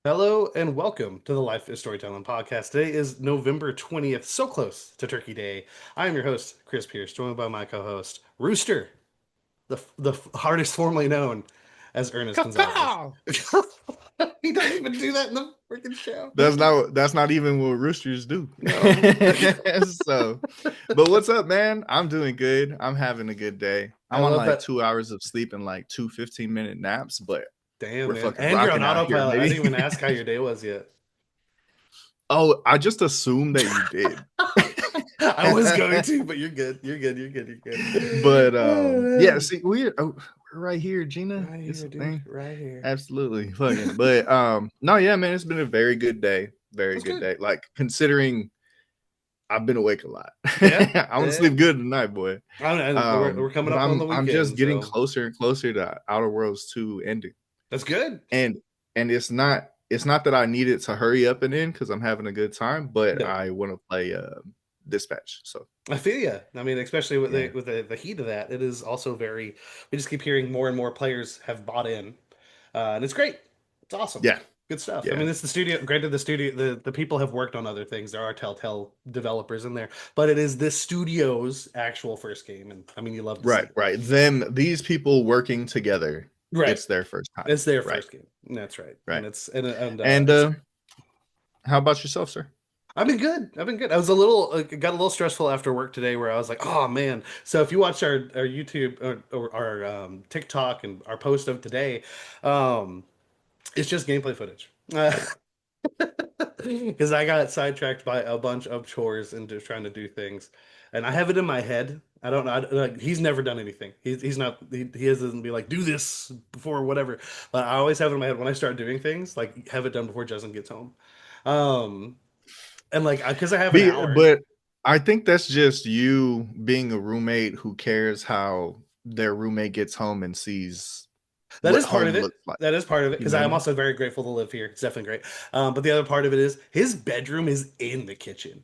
Hello and welcome to the Life is Storytelling podcast. Today is November 20th, so close to Turkey Day. I am your host, Chris Pierce, joined by my co-host, Rooster, the artist formerly known as Ernest Gonzalez. Caw. He doesn't even do that in the freaking show. That's not even what roosters do. No. So, but what's up, man? I'm doing good. I'm having a good day. I I'm on love like that. 2 hours of sleep and like two 15-minute naps, but Damn, we're man. fucking And you're on rocking out here, autopilot. I baby. didn't even ask how your day was yet. Oh, I just assumed that you did. I was going to, but you're good. You're good. You're good. You're good. But Oh, yeah, man. see, we're right here, Gina. Right It's here, a dude. thing. Right here. Absolutely. Fucking. But no, yeah, man, it's been a very good day. Very That's good good. day. Like considering I've been awake a lot. Yeah. I want to Yeah. sleep good tonight, boy. And we're coming But up on I'm the I'm just weekend, getting so closer and closer to Outer Worlds 2 ending. that's good. And it's not that I need it to hurry up and end because I'm having a good time, but Yeah, I want to play Dispatch. So I feel you. I mean, especially with yeah. the heat of that, it is also very. We just keep hearing more and more players have bought in, and it's great. It's awesome. Yeah. Good stuff. I Yeah. mean, it's the studio. Granted, the people have worked on other things. There are Telltale developers in there, but it is this studio's actual first game, and I mean, you love to see Right, it. right. These people working together, Right. it's their first time. It's their Right, first game. That's right, and right. and And it's how about yourself, sir? I've been good. I've been good. I was a little got a little stressful after work today, where I was like, "Oh man!" So if you watch our YouTube or our TikTok and our post of today, um, it's just gameplay footage. Because I got sidetracked by a bunch of chores and just trying to do things, and I have it in my head. I don't know. Like, he's never done anything. He's not. He doesn't be like do this before whatever. But I always have it in my head when I start doing things, like have it done before Justin gets home. Um, and like because I have an hour. But I think that's just you being a roommate who cares how their roommate gets home and sees That what is part of home it. looks like. That is part of it You because know what I I'm mean? also very grateful to live here. It's definitely great. But the other part of it is his bedroom is in the kitchen.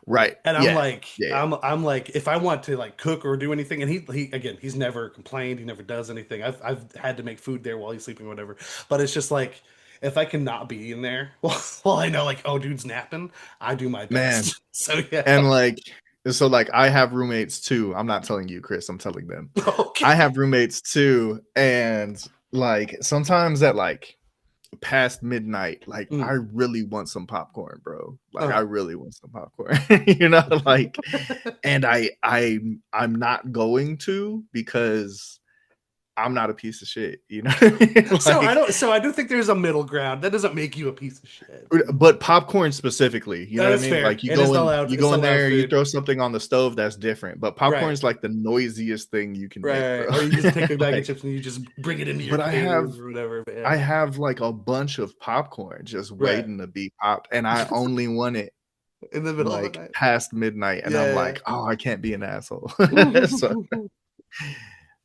Right. And I'm Yeah. like, Yeah. I'm like, if I want to like cook or do anything, and he again, he's never complained, he never does anything. I've had to make food there while he's sleeping, or whatever. But it's just like, if I cannot be in there, well, I know like, oh, dude's napping, I do my Man. best. So yeah, And like I have roommates too. I'm not telling you, Chris, I'm telling them. I okay, have roommates too. And like sometimes at like past midnight, like I mm. really want some popcorn, bro. Like I uh really want some popcorn. Like and I'm not going to because I'm not a piece of shit, you know what I mean? So I Like don't. So I do think there's a middle ground. That doesn't make you a piece of shit. but popcorn specifically, you know what I That's mean? fair. Like It is the loud. you It's go the in loud there, you food. throw something on the stove, that's different. But Right. popcorn's like the noisiest thing you can make, Right. bro. Or you just take a bag of Like chips and you just bring it into your but cave or whatever. But yeah. I have like a bunch of popcorn just Right. waiting to be popped and I only want it In the middle of the like night. past midnight and I'm Yeah. like, "Oh, I can't be an asshole." So,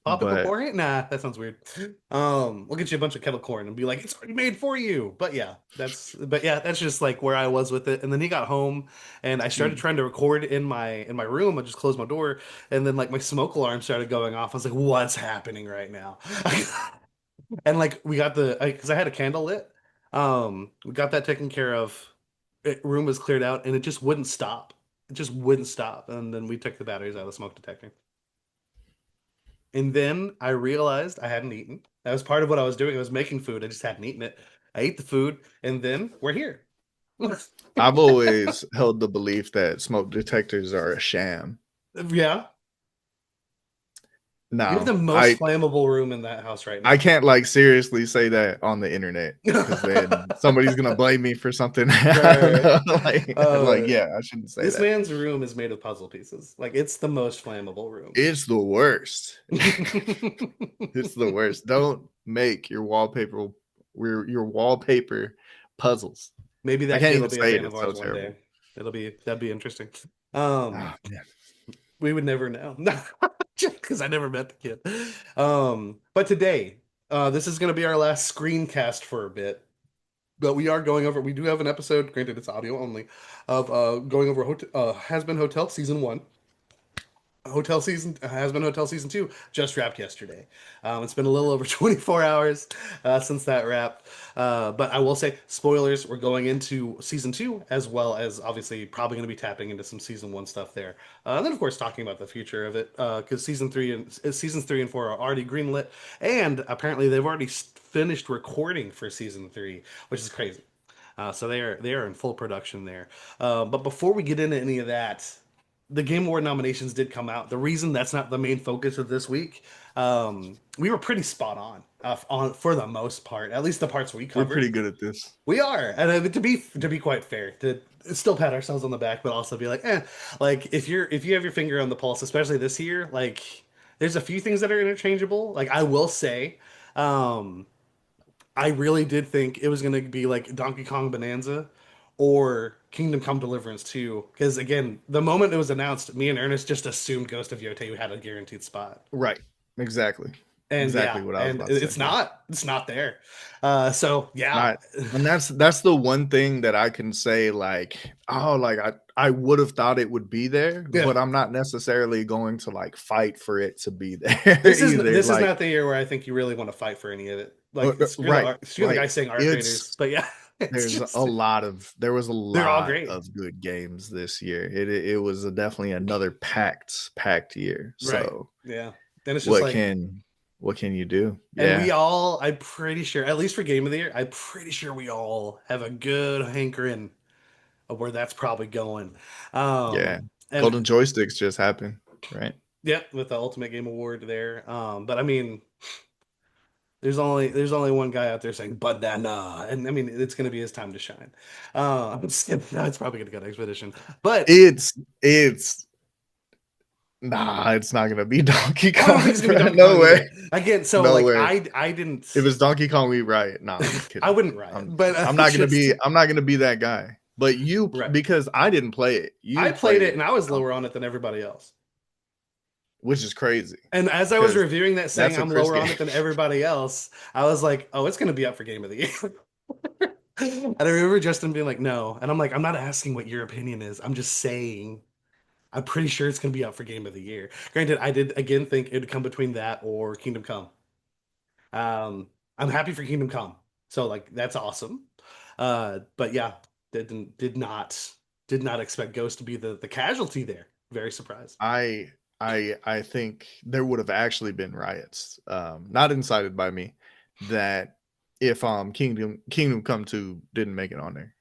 Pop it but beforehand? Nah, that sounds weird. We'll get you a bunch of kettle corn and be like, it's already made for you. But yeah, that's just like where I was with it. And then he got home and I started mm, trying to record in my room. I just closed my door and then like my smoke alarm started going off. I was like, what's happening right now? And like we got because I had a candle lit. We got that taken care of. Room was cleared out and it just wouldn't stop. It just wouldn't stop. And then we took the batteries out of the smoke detector. And then I realized I hadn't eaten. That was part of what I was doing. I was making food. I just hadn't eaten it. I ate the food, and then we're here. I've always held the belief that smoke detectors are a sham. Yeah, you have Now, the most I flammable room in that house right I now. can't like seriously say that on the internet because then somebody's gonna blame me for something. I don't Right. know. Like Uh, yeah, I shouldn't say this that. man's room is made of puzzle pieces. Like it's the most flammable room. It's the worst. It's the worst. Don't make your wallpaper puzzles. Maybe I that can't kid will even be a say it. fan of It's so ours one terrible. day. That'd be interesting. Um, Oh, man. we would never know. Because I never met the kid. But today, this is going to be our last screencast for a bit. But we are going over, we do have an episode, granted it's audio only, of going over Hazbin Hotel season one. Hazbin Hotel season 2 just wrapped yesterday. It's been a little over 24 hours since that wrapped. But I will say, spoilers, we're going into season 2, as well as obviously probably going to be tapping into some season 1 stuff there. And then, of course, talking about the future of it, because seasons 3 and 4 are already greenlit, and apparently they've already finished recording for season 3, which is crazy. So they are in full production there. But before we get into any of that, the Game Award nominations did come out. The reason that's not the main focus of this week, we were pretty spot on for the most part, at least the parts we We're covered. pretty good at this. We are, and to be quite fair, to still pat ourselves on the back, but also be like, like if you have your finger on the pulse, especially this year, like there's a few things that are interchangeable. Like I will say, um, I really did think it was going to be like Donkey Kong Bonanza or Kingdom Come Deliverance 2. Because again, the moment it was announced, me and Ernest just assumed Ghost of Yote had a guaranteed spot. Right. Exactly. And yeah, Exactly what I was and about to say. it's Yeah. not there. So yeah, Not and that's the one thing that I can say like, oh, like I would have thought it would be there, yeah. but I'm not necessarily going to like fight for it to be there either. This is Like not the year where I think you really want to fight for any of it. Like right. screw the guy Like saying art creators, it's but yeah, it's just there was a they're all lot great, of good games this year. It was definitely another packed year. right? So Yeah, and it's just what like can what can you do? and we Yeah. all, I'm pretty sure, at least for Game of the Year, I'm pretty sure we all have a good hankering of where that's probably going. Yeah. And Golden joysticks just happened, right? yeah, with the Ultimate Game Award there. But I mean, there's only one guy out there saying banana, and I mean it's gonna be his time to shine. It's probably gonna go to Expedition, but It's nah, it's not gonna be Donkey I don't think Kong, it's gonna be bro. Donkey No Kong way. either. Again, so No like way. I didn't. If it's Donkey Kong, we riot. Nah, I'm I kidding. wouldn't riot, I'm but I'm not gonna just be I'm not gonna be that guy. But you right. because I didn't play it. I You played it played and I was lower Donkey on it Kong, than everybody else. which is crazy And as I was because reviewing that, saying that's a I'm Chris lower game. on it than everybody else, I was like, "Oh, it's going to be up for Game of the Year." And I remember Justin being like, "No," and I'm like, "I'm not asking what your opinion is. I'm just saying I'm pretty sure it's going to be up for Game of the Year." Granted, I did again think it would come between that or Kingdom Come. Um, I'm happy for Kingdom Come, so like that's awesome. But yeah, did not expect Ghost to be the casualty there. Very surprised. I I think there would have actually been riots, not incited by me, that if Kingdom Come 2 didn't make it on there.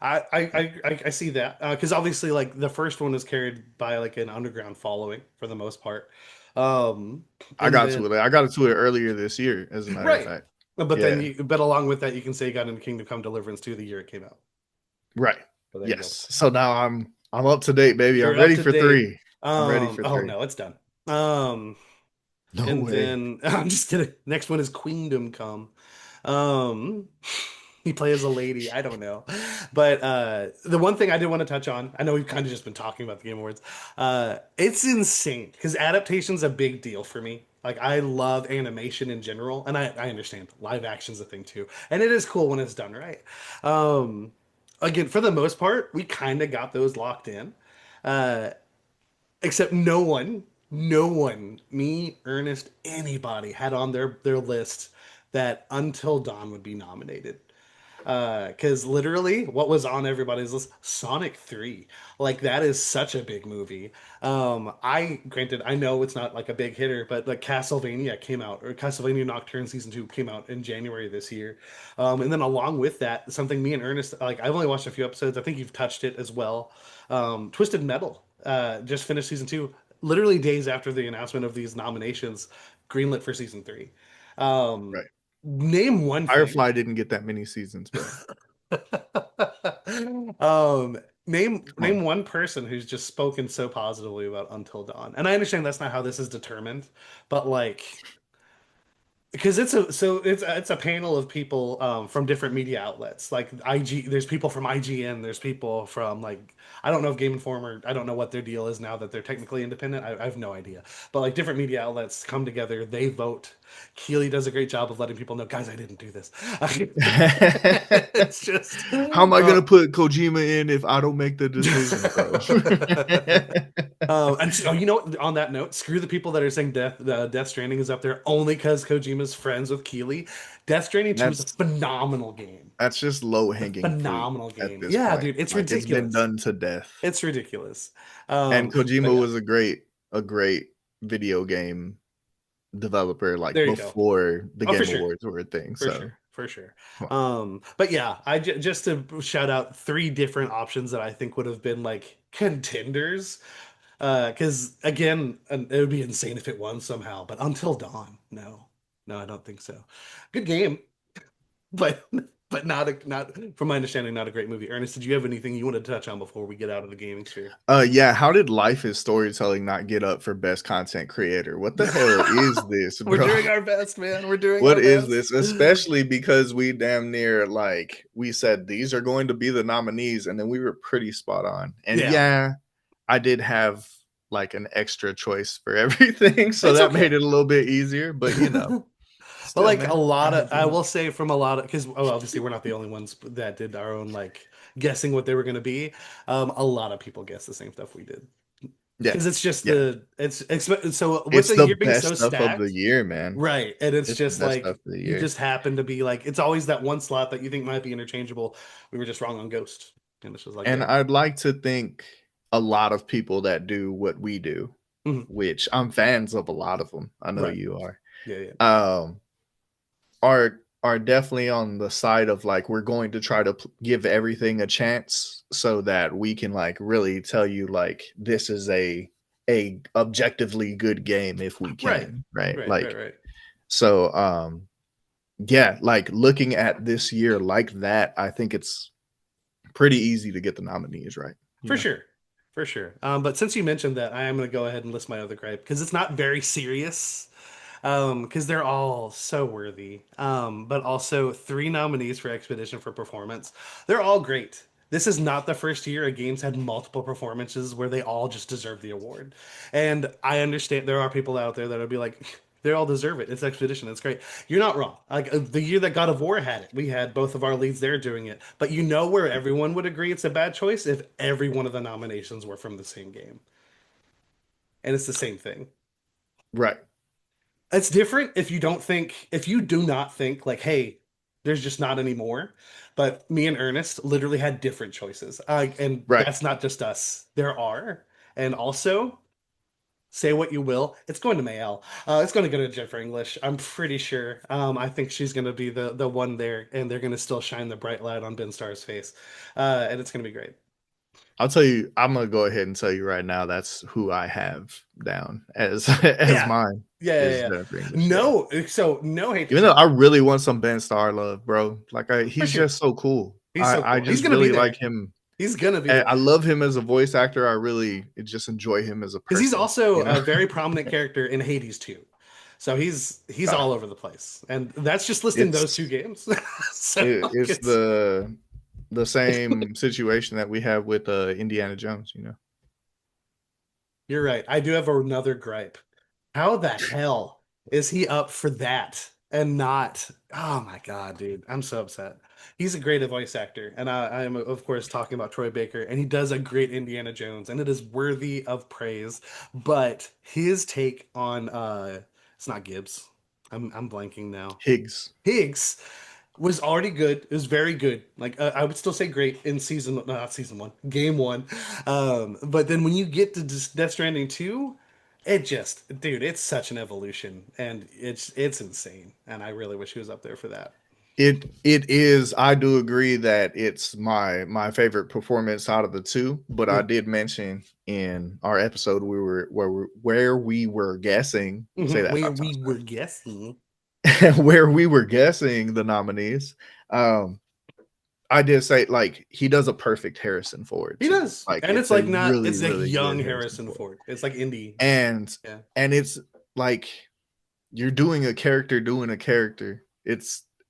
I see that because obviously like the first one is carried by like an underground following for the most part, um, I and got then to it. I got to it earlier this year, as a matter of right, fact. but then Yeah. you but along with that you can say you got into Kingdom Come Deliverance 2 the year it came out. Right. So there you go. Yes. So now I'm up to date, baby. I'm You're up ready to for date. 3. I'm ready for Oh 3. no, it's done. Um, No and way. then I'm just kidding. Next one is Queendom Come. Um, he plays a lady. I don't know, but the one thing I did want to touch on, I know we've kind of just been talking about the Game Awards. It's insane because adaptation's a big deal for me. Like I love animation in general, and I understand live action's a thing too, and it is cool when it's done right. Um, Again, for the most part, we kind of got those locked in. Uh, Except no one, me, Ernest, anybody had on their list that Until Dawn would be nominated. Because literally, what was on everybody's list? Sonic 3. Like, that is such a big movie. Granted, I know it's not like a big hitter, but like Castlevania came out, or Castlevania Nocturne Season 2 came out in January this year. And then along with that, something me and Ernest, like, I've only watched a few episodes. I think you've touched it as well. Twisted Metal just finished Season 2, literally days after the announcement of these nominations, greenlit for Season 3. Um, Right. Name one thing. Firefly didn't get that many seasons, bro. um, Come on. name one person who's just spoken so positively about Until Dawn. And I understand that's not how this is determined, but like because it's a panel of people from different media outlets. Like IG, there's people from IGN, there's people from like I don't know if Game Informer, I don't know what their deal is now that they're technically independent. I have no idea. But like different media outlets come together, they vote. Keeley does a great job of letting people know, guys, I didn't do this. It's just, How am I gonna put Kojima in if I don't make the decision, bro? you know what? On that note, screw the people that are saying Death Stranding is up there only because Kojima's friends with Keeley. Death Stranding 2 is a That's phenomenal game. that's just low A hanging fruit phenomenal at game. this Yeah, point. dude, it's Like it's been ridiculous. done to death. It's ridiculous. And But Kojima yeah, was a great video game developer like there you go. before the Oh, for Game sure. Awards were a thing. For So sure, for sure. come on. But yeah, just to shout out three different options that I think would have been like contenders. Because again, it would be insane if it won somehow. But Until Dawn, no, no, I don't think so. Good game, but not from my understanding, not a great movie. Ernest, did you have anything you want to touch on before we get out of the gaming sphere? Yeah, how did Life is Storytelling not get up for best content creator? What the hell is this, We're bro? doing our best, man. We're doing What our is best. this? Especially because we damn near like we said these are going to be the nominees, and then we were pretty spot on. And Yeah, yeah, I did have like an extra choice for everything, so it's that made okay. it a little bit easier. But But still, like a man, lot I of, had I fun. will say from a lot of, because obviously we're not the only ones that did our own like guessing what they were going to be. A lot of people guessed the same stuff we did Yeah, because it's just yeah. so with It's the the year being best so stuff of the stacked, year, man. right? And it's It's the just best stuff like of the you year. just happen to be like it's always that one slot that you think might be interchangeable. We were just wrong on Ghost, and it's just like, And damn. I'd like to think a lot of people that do what we do, Mhm. which I'm fans of a lot of them. I know Right? you are. Yeah, yeah. Um, are definitely on the side of like we're going to try to give everything a chance so that we can like really tell you like this is a objectively good game if we Right, can, right? right, right, Like right. so yeah, like looking at this year like that, I think it's pretty easy to get the nominees right, you For know. sure. For sure. But since you mentioned that, I am going to go ahead and list my other gripe because it's not very serious. Because they're all so worthy. But also three nominees for Expedition for Performance. They're all great. This is not the first year a game's had multiple performances where they all just deserve the award. And I understand there are people out there that'll be like, they all deserve it. It's Expedition. It's great. You're not wrong. Like the year that God of War had it, we had both of our leads there doing it. But you know where everyone would agree it's a bad choice if every one of the nominations were from the same game. And it's the same thing. Right. It's different if you don't think, if you do not think like, hey, there's just not any more. But me and Ernest literally had different choices. And Right. that's not just us. There are. And also, say what you will, it's going to Mayel. It's going to go to Jennifer English. I'm pretty sure. I think she's going to be the one there, and they're going to still shine the bright light on Ben Starr's face, and it's going to be great. I'll tell you, I'm gonna go ahead and tell you right now. That's who I have down as as Yeah, mine yeah, yeah, is yeah. Jennifer English. Yeah, No, so no hate to even though I Trevor really want some Ben Starr love, bro. Like for he's sure. just so cool. He's so I cool. He's just going to be really like there. him. He's going to be And there. I love him as a voice actor. I really just enjoy him as a Because he's person. also You know, a very prominent character in Hades too. So he's uh, all over the place, and that's just listing those two it's games. So it's it's the same situation that we have with Indiana Jones. You know, you're right. I do have another gripe. How the hell is he up for that and not? Oh my God, dude. I'm so upset. He's a great voice actor. And I am, of course, talking about Troy Baker, and he does a great Indiana Jones, and it is worthy of praise. But his take on it's not Gibbs. I'm blanking now. Higgs. Higgs was already good. It was very good. Like I would still say great in season, no, not season one, game one. But then when you get to Death Stranding 2, it just, dude, it's such an evolution, and it's insane. And I really wish he was up there for that. It is. I do agree that it's my favorite performance out of the two. But I Mm. did mention in our episode where we were guessing. Say Mhm. that Where 5 times we were guessing, fast. Where we were guessing the nominees. Um, I did say like he does a perfect Harrison Ford he too. does, Like and it's it's a like not, really it's a really young good Harrison Harrison Ford, Ford. It's like indie, and yeah. and it's like you're doing a character.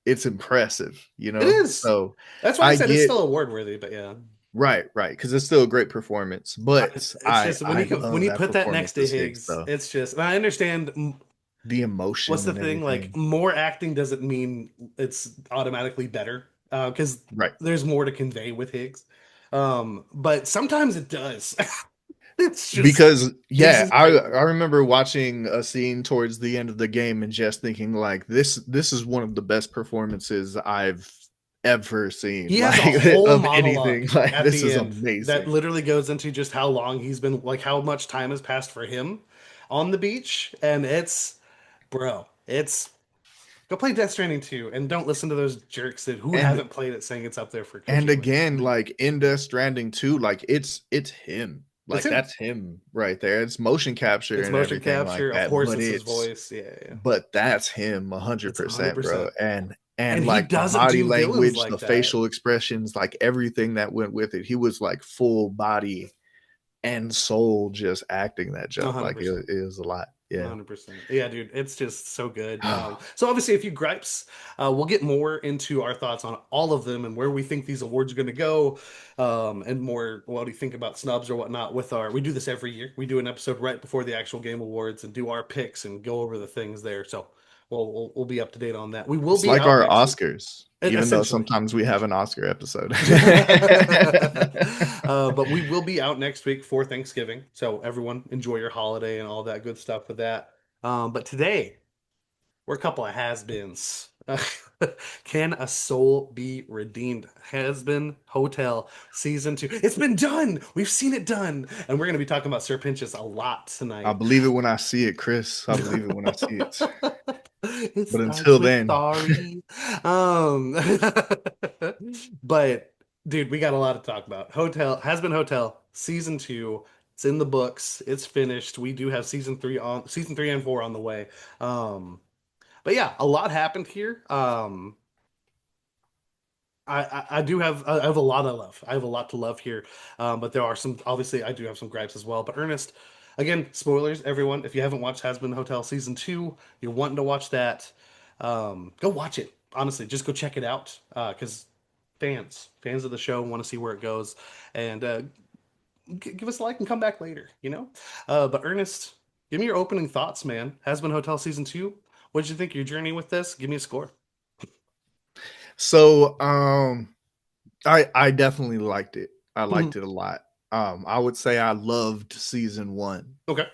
It's impressive, you It know. is. So That's why I I said it's get still award worthy. But yeah. right, because it's still a great performance. But It's just I when you love put that that next performance to as Higgs Higgs, though. it's just, and I understand the What's emotion the and thing? Like everything. more acting doesn't mean it's automatically better, because Right. there's more to convey with Higgs. But sometimes it does. It's just Because Higgs yeah, is I great. I remember watching a scene towards the end of the game and just thinking like this is one of the best performances I've ever seen He has a like whole of monologue anything. Like at this the is end that amazing. literally goes into just how long he's been, like how much time has passed for him on the beach, and it's, bro, it's, go play Death Stranding 2 and don't listen to those jerks that who And haven't played it saying it's up there for and cookie worthy. again, like in Death Stranding 2, like it's him. It's Like him. that's him right there. It's motion capture It's and motion everything like capture. Of that, course, it's his voice. Yeah. but that's him It's 100%, bro. 100%. And And he like the doesn't body do villains language, the like that. facial expressions, like everything that went with it. He was like full body and soul just acting that jump. Like it, 100%. it was a lot. Yeah. 100%. Yeah, dude, it's just so good. So obviously, a few gripes. We'll get more into our thoughts on all of them and where we think these awards are going to go, and more what do you think about snubs or whatnot. With our, we do this every year. We do an episode right before the actual game awards and do our picks and go over the things there. So we'll be up to date on that. We will It's be like out our next week. Oscars, even though Essentially. sometimes we have an Oscar episode. But we will be out next week for Thanksgiving. So everyone enjoy your holiday and all that good stuff with that. But today we're a couple of has-beens. Can a soul be redeemed? Hazbin Hotel season 2. It's been done. We've seen it done, and we're going to be talking about Sir Pinchas a lot I tonight. believe it when I see it, Chris. I believe it when I see it. It But starts until with then, sorry. Um, but dude, we got a lot to talk about. Hotel has been Hotel season 2. It's in the books. It's finished. We do have season 3 and 4 on the way. But yeah, a lot happened here. I do have, I have a lot of love. I have a lot to love here. But there are some, obviously I do have some gripes as well. But Ernest, again, spoilers, everyone. If you haven't watched Has Been Hotel season 2, you're wanting to watch that. Go watch it. Honestly, just go check it out. Because fans of the show want to see where it goes, and give us a like and come back later. But Ernest, give me your opening thoughts, man. Has Been Hotel season 2. What did you think of your journey with this? Give me a score. so I definitely liked it. I Mhm. liked it a lot. I would say I loved season 1, Okay.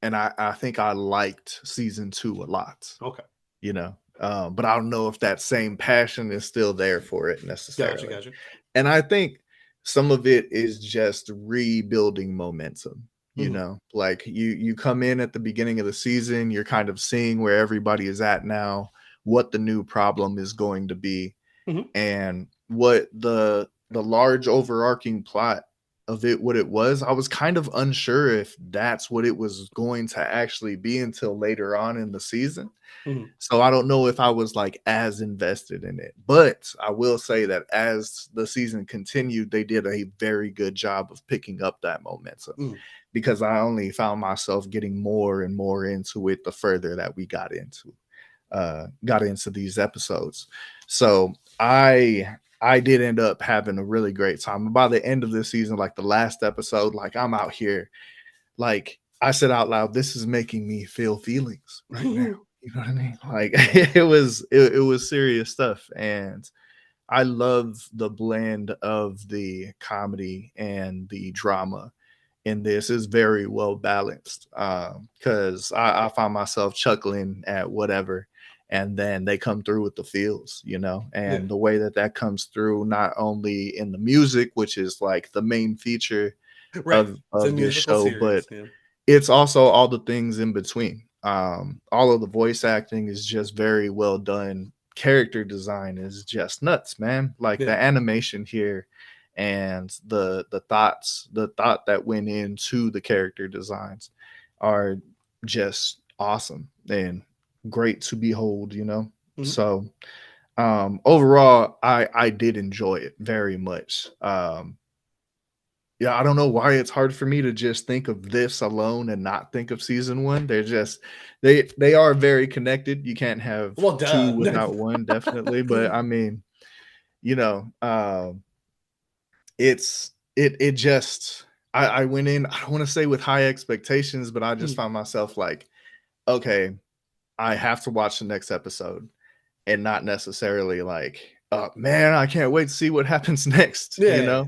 and I think I liked season 2 a lot, Okay. you know. But I don't know if that same passion is still there for it Gotcha. necessarily. Gotcha. And I think some of it is just rebuilding momentum, you Hmm. know. Like you come in at the beginning of the season, you're kind of seeing where everybody is at now, what the new problem is going to be, Hmm. and what the large overarching plot of it, what it was. I was kind of unsure if that's what it was going to actually be until later on in the season. Hmm. So I don't know if I was like as invested in it. But I will say that as the season continued, they did a very good job of picking up that momentum, Hmm. because I only found myself getting more and more into it the further that we got into these episodes. So I did end up having a really great time. And by the end of this season, like the last episode, like I'm out here, like I said out loud, this is making me feel feelings right now. You know what I mean? Like it was serious stuff. And I love the blend of the comedy and the drama in this. Is very well balanced, because I find myself chuckling at whatever, and then they come through with the feels, you know, Yeah. and the way that that comes through not only in the music, which is like the main feature Right. It's a of this musical show, but series. Yeah. it's also all the things in between. All of the voice acting is just very well done. Character design is just nuts, man. Like Yeah. the animation here and the thought that went into the character designs are just awesome and great to behold, you know. Hmm. So overall I did enjoy it very much. Yeah, I don't know why it's hard for me to just think of this alone and not think of season 1. They're just they are very connected. You can't have Well, 2 duh. without 1, definitely, but I mean, you know, it just I went in, I don't want to say with high expectations, but I just found myself like, okay, I have to watch the next episode and not necessarily like, man, I can't wait to see what happens next, Yeah, yeah, yeah.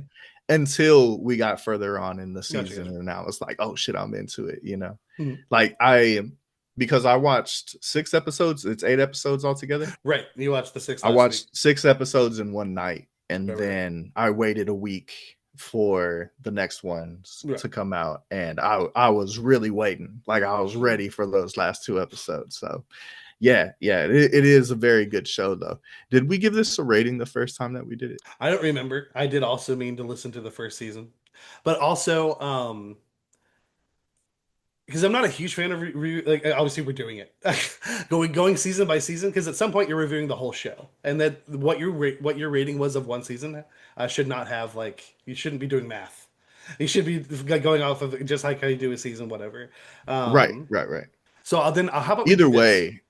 until we got further on in the Gotcha, season. gotcha. And now it's like, oh shit, I'm into it. Mhm. Like, because I watched 6 episodes, it's 8 episodes altogether. Right. You watched the six I last week. watched 6 episodes in one night, Right, and right, then I waited a week for the next ones right. to come out, and I was really waiting, like I was Right. ready for those last 2 episodes. So yeah, it is a very good show though. Did we give this a rating the first time that we did it? I don't remember. I did also mean to listen to the first season, but also because I'm not a huge fan of like obviously we're doing it going season by season because at some point you're reviewing the whole show and that what your rating was of one season should not have like you shouldn't be doing math. You should be like, going off of just like how you do a season, whatever. Right, Um, right, right. so then how about we do Either this? way,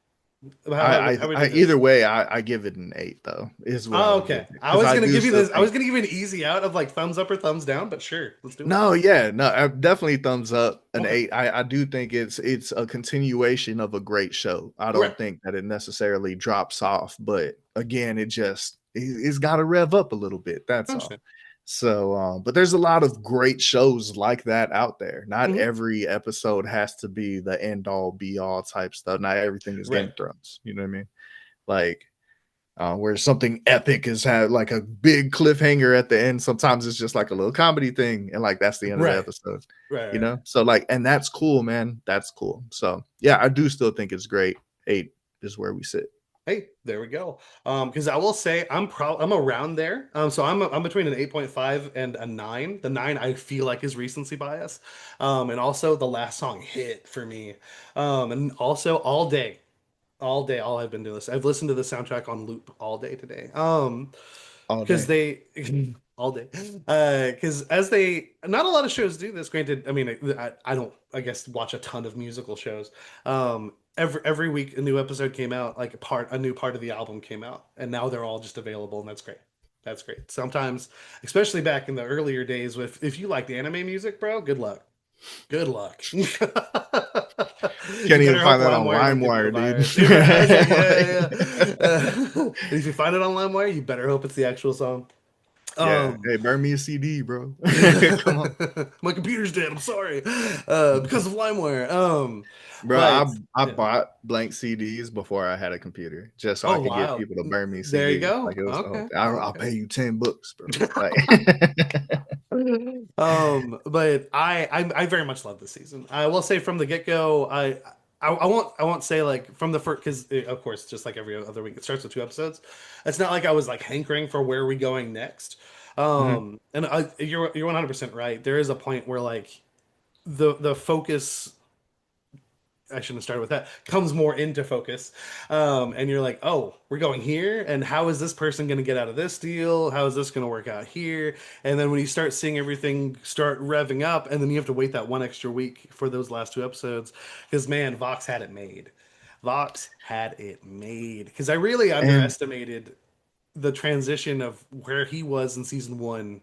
How we do either this? way, I give it an 8 though. Is what I Oh, would give okay. it I because was I gonna do give you still this. I was think. gonna give you an easy out of like thumbs up or thumbs down, but sure, let's do it. No, yeah, no, definitely thumbs up an Okay. 8. I do think it's a continuation of a great show. I Right. don't think that it necessarily drops off, but again, it's got to rev up a little bit. I That's all. understand. So, but there's a lot of great shows like that out there. Not Hmm. every episode has to be the end all be all type stuff. Not everything is Game Right. of Thrones. You know what I mean? Like where something epic is had like a big cliffhanger at the end. Sometimes it's just like a little comedy thing, and like that's the end of the Right. episode. Right. Right. So like, and that's cool, man. That's cool. So yeah, I do still think it's great. 8 is where we sit. Hey, there we go. Because I will say I'm around there. So I'm between an 8.5 and a 9. The 9 I feel like is recency bias. And also the last song hit for me. And also all day, all I've been doing this. I've listened to the soundtrack on loop all day today. All Because day. they all day. Because as they not a lot of shows do this. Granted, I mean I don't I guess watch a ton of musical shows. Every week a new episode came out, like a new part of the album came out, and now they're all just available, and that's great. That's great. Sometimes, especially back in the earlier days, with if you liked anime music, bro, good luck. Good luck. You Can't even better hope find that on LimeWire don't give you the LimeWire, dude. virus. I was like, yeah, yeah, yeah. And if you find it on LimeWire, you better hope it's the actual song. Yeah. Um, Hey, burn me a CD, bro. Come on. my computer's dead. I'm sorry. Because of LimeWire. Bro, But I yeah. bought blank CDs before I had a computer, just so I Oh could get wow. people to burn me There you CDs. go. Like it was the whole Okay. thing. I'll Okay. pay you $10, bro. Like, But I very much love this season. I will say from the get-go, I won't say like from the first because of course just like every other week it starts with 2 episodes. It's not like I was like hankering for where are we going next. mhm. And you're 100% right. There is a point where like the focus I shouldn't have started with that, comes more into focus. And you're like, oh, we're going here. And how is this person going to get out of this deal? How is this going to work out here? And then when you start seeing everything start revving up, and then you have to wait that one extra week for those last 2 episodes, because man, Vox had it made. Vox had it made. Because I really And underestimated the transition of where he was in season one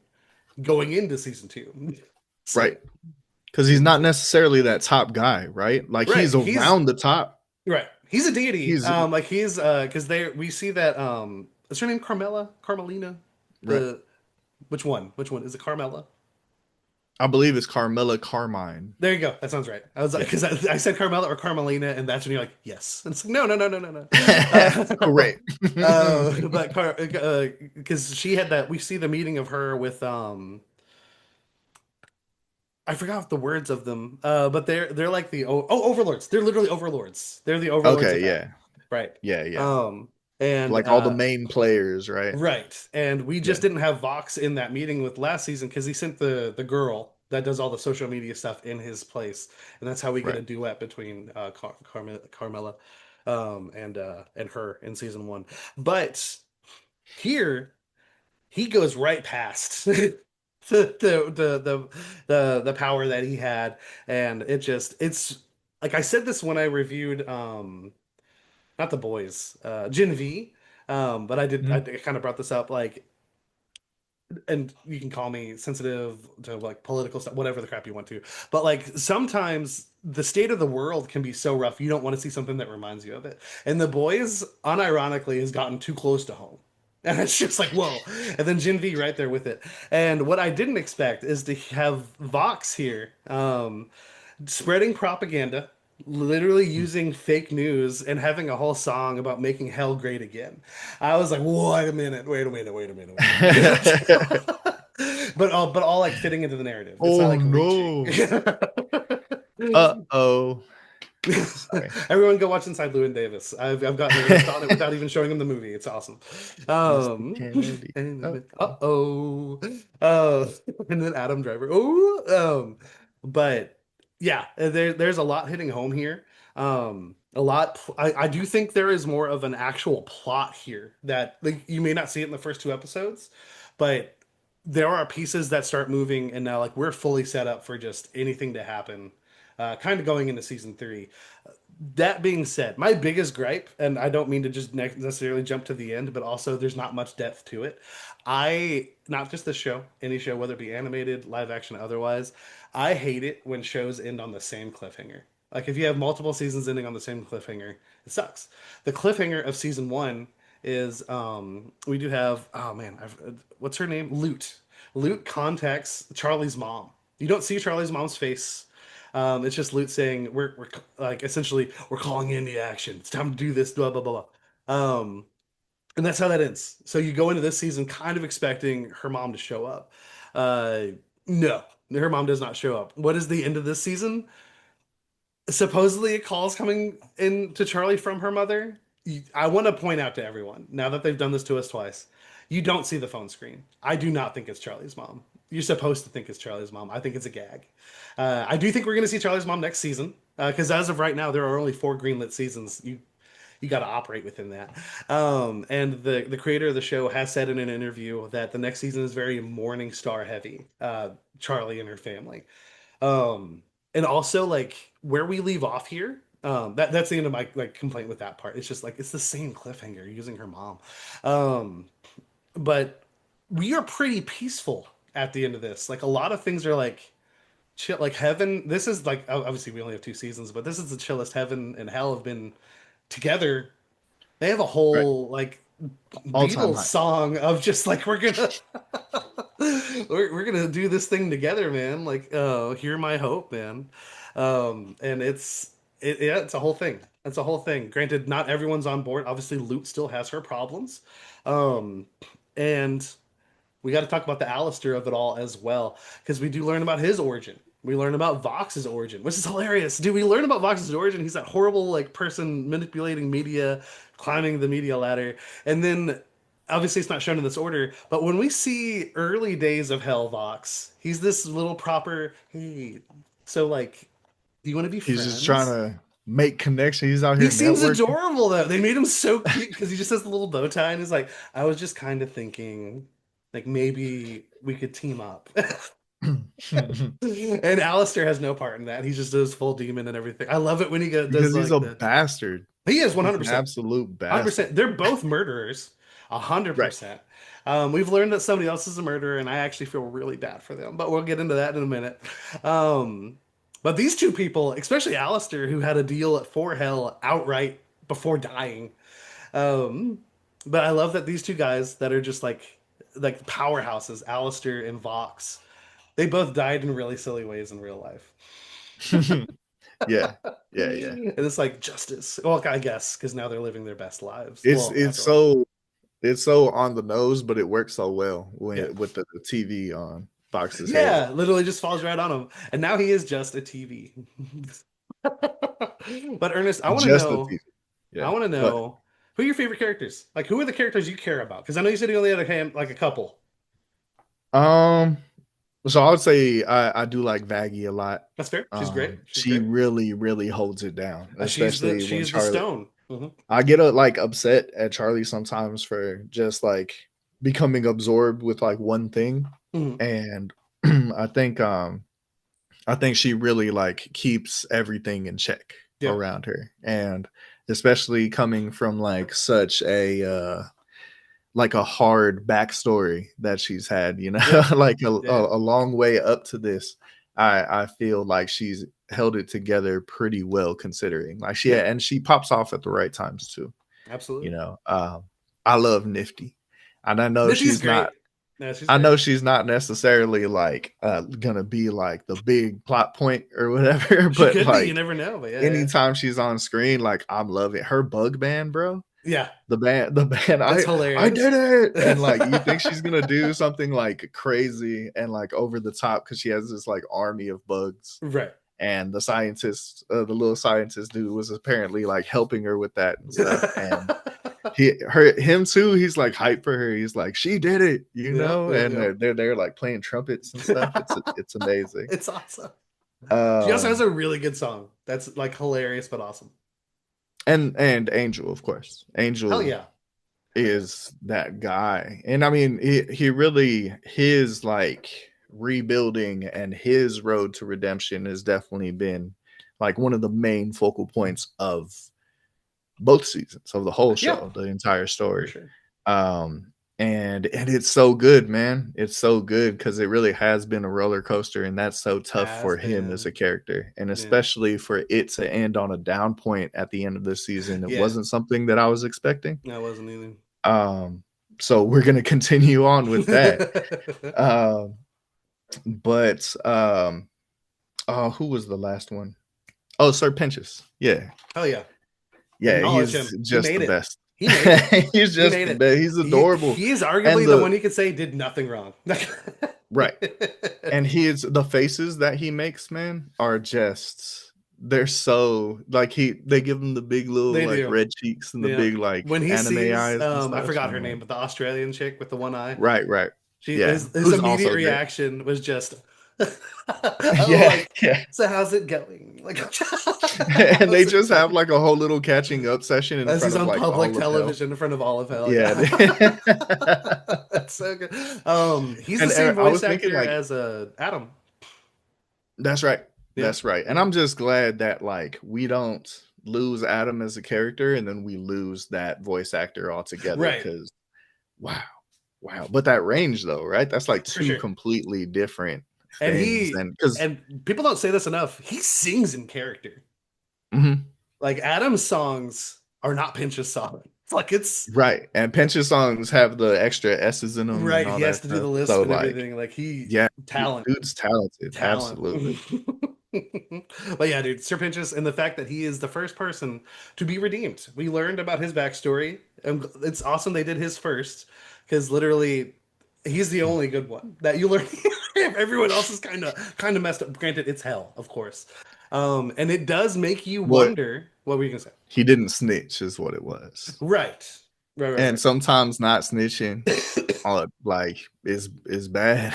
going into season two. right, So, because he's not necessarily that top guy, right? Like right. he's He's around the top. Right. He's a deity. He's Like he's because they we see that is her name Carmela? Carmelina? right. The which one? Which one? Is it Carmela? I believe it's Carmela Carmine. There you go. That sounds right. I was like, Yeah, because I said Carmela or Carmelina, and that's when you're like, yes. And it's like, no, no, no, no, no, no. Uh, correct. but because she had that, we see the meeting of her with I forgot the words of them. But they're like the overlords. They're literally overlords. They're the overlords Okay, of hell. yeah, Right. yeah. Um, and Like all the main players, right? Right. And we Yeah, just didn't have Vox in that meeting with last season because he sent the girl that does all the social media stuff in his place. And that's how we get right. a duet between Carmela and her in season one. But here he goes right past the power that he had. And it's like I said this when I reviewed not the boys, Gen V. But I Mhm. kind of brought this up. Like and you can call me sensitive to like political stuff, whatever the crap you want to. But like sometimes the state of the world can be so rough, you don't want to see something that reminds you of it. And The Boys, unironically, has gotten too close to home. And it's just like, whoa. And then Gen V right there with it. And what I didn't expect is to have Vox here, spreading propaganda, literally using fake news and having a whole song about making hell great again. I was like, wait a minute, wait a minute, wait a minute, wait a minute. But all like fitting into the narrative. It's not Oh like reaching. no. Uh-oh. Sorry. Everyone go watch Inside Llewyn Davis. I've gotten riffed on it without even showing them the movie. It's awesome. Mr. Kennedy. And Uh-oh. uh-oh. And then Adam Driver. Oh, but yeah, there's a lot hitting home here. A lot. I do think there is more of an actual plot here that like you may not see it in the first two episodes, but there are pieces that start moving, and now like we're fully set up for just anything to happen. Kind of going into season three. That being said, my biggest gripe, and I don't mean to just necessarily jump to the end, but also there's not much depth to it. Not just the show, any show, whether it be animated, live action, otherwise, I hate it when shows end on the same cliffhanger. Like if you have multiple seasons ending on the same cliffhanger, it sucks. The cliffhanger of season one is we do have, oh man, what's her name? Lute contacts Charlie's mom. You don't see Charlie's mom's face. It's just Lute saying we're like essentially we're calling in the action. It's time to do this. Blah blah blah blah. And that's how that ends. So you go into this season kind of expecting her mom to show up. Uh, no, her mom does not show up. What is the end of this season? Supposedly a call is coming in to Charlie from her mother. I want to point out to everyone now that they've done this to us twice. You don't see the phone screen. I do not think it's Charlie's mom. You're supposed to think it's Charlie's mom. I think it's a gag. I do think we're going to see Charlie's mom next season because as of right now, there are only four greenlit seasons. You got to operate within that. And the creator of the show has said in an interview that the next season is very Morning Star heavy. Charlie and her family. And also like where we leave off here. That's the end of my like complaint with that part. It's just like it's the same cliffhanger using her mom. Um, but we are pretty peaceful at the end of this. Like a lot of things are like chill, like heaven. This is like obviously we only have two seasons, but this is the chillest heaven and hell have been together. They have a Right. whole like All time Beatles high. song of just like we're gonna we're gonna do this thing together, man. Like, oh, hear my hope, man. And yeah, it's a whole thing. It's a whole thing. Granted, not everyone's on board. Obviously, Lute still has her problems. Um, and we got to talk about the Alistair of it all as well, because we do learn about his origin. We learn about Vox's origin, which is hilarious. Do we learn about Vox's origin? He's that horrible like person manipulating media, climbing the media ladder, and then obviously it's not shown in this order. But when we see early days of Hell Vox, he's this little proper. Hey, so like, do you want to be He's just trying friends? to make connections. He's out He here seems networking. adorable though. They made him so cute because he just has the little bow tie and he's like, I was just kind of thinking, like maybe we could team up. And Alistair has no part in that. He just does full demon and everything. I love it when does Because he's like a the. bastard. He is He's an 100%. absolute bastard. 100%. They're both murderers. Right. 100%. We've learned that somebody else is a murderer, and I actually feel really bad for them. But we'll get into that in a minute. Um, but these two people, especially Alistair, who had a deal at For Hell outright before dying. Um, but I love that these two guys that are just like powerhouses, Alistair and Vox, they both died in really silly ways in real life. Yeah. Yeah. Yeah. And it's like justice. Well, I guess because now they're living their best lives. It's Well, it's afterlife. so it's so on the nose, but it works so well Yeah. when with the TV on Fox's head. Yeah, literally just falls right on him. And now he is just a TV. But Ernest, Just the TV. I Yeah. want to But know who are your favorite characters? Like, who are the characters you care about? Because I know you said you only had like a couple. um so I would say I do like Vaggie a lot. That's fair. She's great. She's She great. really, really holds it down, especially when She's the Charlie stone. Hmm. I get like upset at Charlie sometimes for just like becoming absorbed with like one thing. Hmm. And I think I think she really like keeps everything in check Yeah. around her. And especially coming from like such a like a hard backstory that she's had, you know, Yeah, like yeah, a long way up to this. I feel like she's held it together pretty well considering. Like yeah, and she pops off at the right times too, you absolutely. know. I love Nifty. And Nifty's great. Yeah, she's I great. know she's not necessarily like gonna be like the big plot point or whatever, She but could be. You like never know. But yeah, yeah, anytime she's on screen, like I'm loving her bug band, bro. yeah. The band, It's I hilarious. did it, and like you think she's gonna do something like crazy and like over the top because she has this like army of bugs, Right. and the scientist, the little scientist dude, was apparently like helping her with that and stuff, and him too. He's like hype for her. He's like, she did it, you Yep, know, yep, and yep. they're like playing trumpets and stuff. It's amazing. It's awesome. She also has Um, a really good song that's like hilarious but awesome. and Angel, of course, Hell Angel yeah. Hell yeah. is that guy. And I mean, he really, his like rebuilding and his road to redemption has definitely been like one of the main focal points of both seasons of the whole Yeah, show, the entire for story. sure. Um and it's so good, man. It's so good because it really has been a roller coaster, and that's so tough Has for him as been. a character, and Yeah. especially for it to end on a down point at the end of the season. It Yeah. wasn't something that I was expecting. That wasn't either. um, so we're gonna continue on with that. Um, but who was the last one? Oh, Sir Pinchus. Yeah, Hell yeah. yeah, Acknowledge he's him. He just made the it. best. He made it. He's He just made the it. best. He's adorable, He's and arguably the the one you could say did nothing wrong. right, and his the faces that he makes, man, are just they're so like they give him the big little They like do. red cheeks and the Yeah. big like When he anime sees eyes and I stuff. forgot her And name, like, but the Australian chick with the one eye. right, right, She yeah, his who's immediate also great. reaction was just oh Yeah, like yeah. so how's it going? Like And they how's it just have going? like a whole little catching up session in As front he's of on like public all of hell. television in front of all of hell. Yeah. Yeah. That's so good. He's the And same I was voice thinking actor like as Adam. that's right. Yeah. That's right. And Yeah. I'm just glad that like we don't lose Adam as a character and then we lose that voice actor altogether Right. cuz wow. Wow. But that range though, right? That's like For two sure. completely different And things, and cuz and people don't say this enough. He sings in character. mhm, Like Adam's songs are not Pinch's songs. Like it's right. And Pinch's songs have the extra S's in them and right. all He has that to do the stuff. lisp So and like everything. Like he yeah, talent, dude's talented. talent. Absolutely. But yeah, dude, Sir Pinchus and the fact that he is the first person to be redeemed. We learned about his backstory. And it's awesome they did his first because literally he's the only good one that you learn. Everyone else is kind of messed up. Granted, it's hell, of course. And it does make you What wonder. What were you gonna say? he didn't snitch is what it was. Right, right, And right, sometimes not snitching right. like is bad.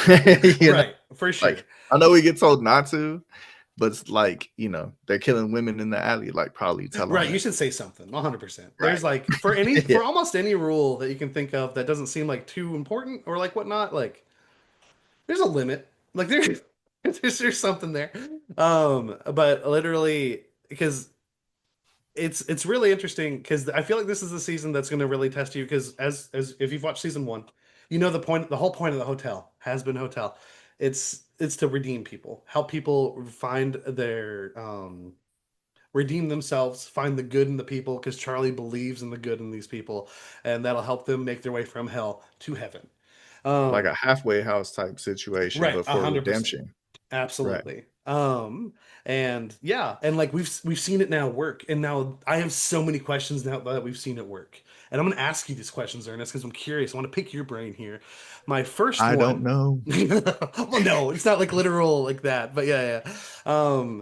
You know, Right, for sure. like I know we get told not to, but it's like, you know, they're killing women in the alley, like probably tell them Right, you that. should say something. 100%. There's Right. like Yeah. for almost any rule that you can think of that doesn't seem like too important or like whatnot, like there's a limit. Like there's something there. But literally because it's really interesting because I feel like this is the season that's going to really test you because as if you've watched season one, you know the whole point of the hotel, Hazbin Hotel. It's to redeem people, help people find their redeem themselves, find the good in the people because Charlie believes in the good in these people, and that'll help them make their way from hell to heaven. Like Um, a halfway house type situation, right, but for 100%. redemption. Right. Absolutely. And yeah, and like we've seen it now work, and now I have so many questions now that we've seen it work. And I'm gonna ask you these questions, Ernest, because I'm curious. I want to pick your brain here. My first I don't one, know. well, no, it's not like literal like that, but yeah, yeah.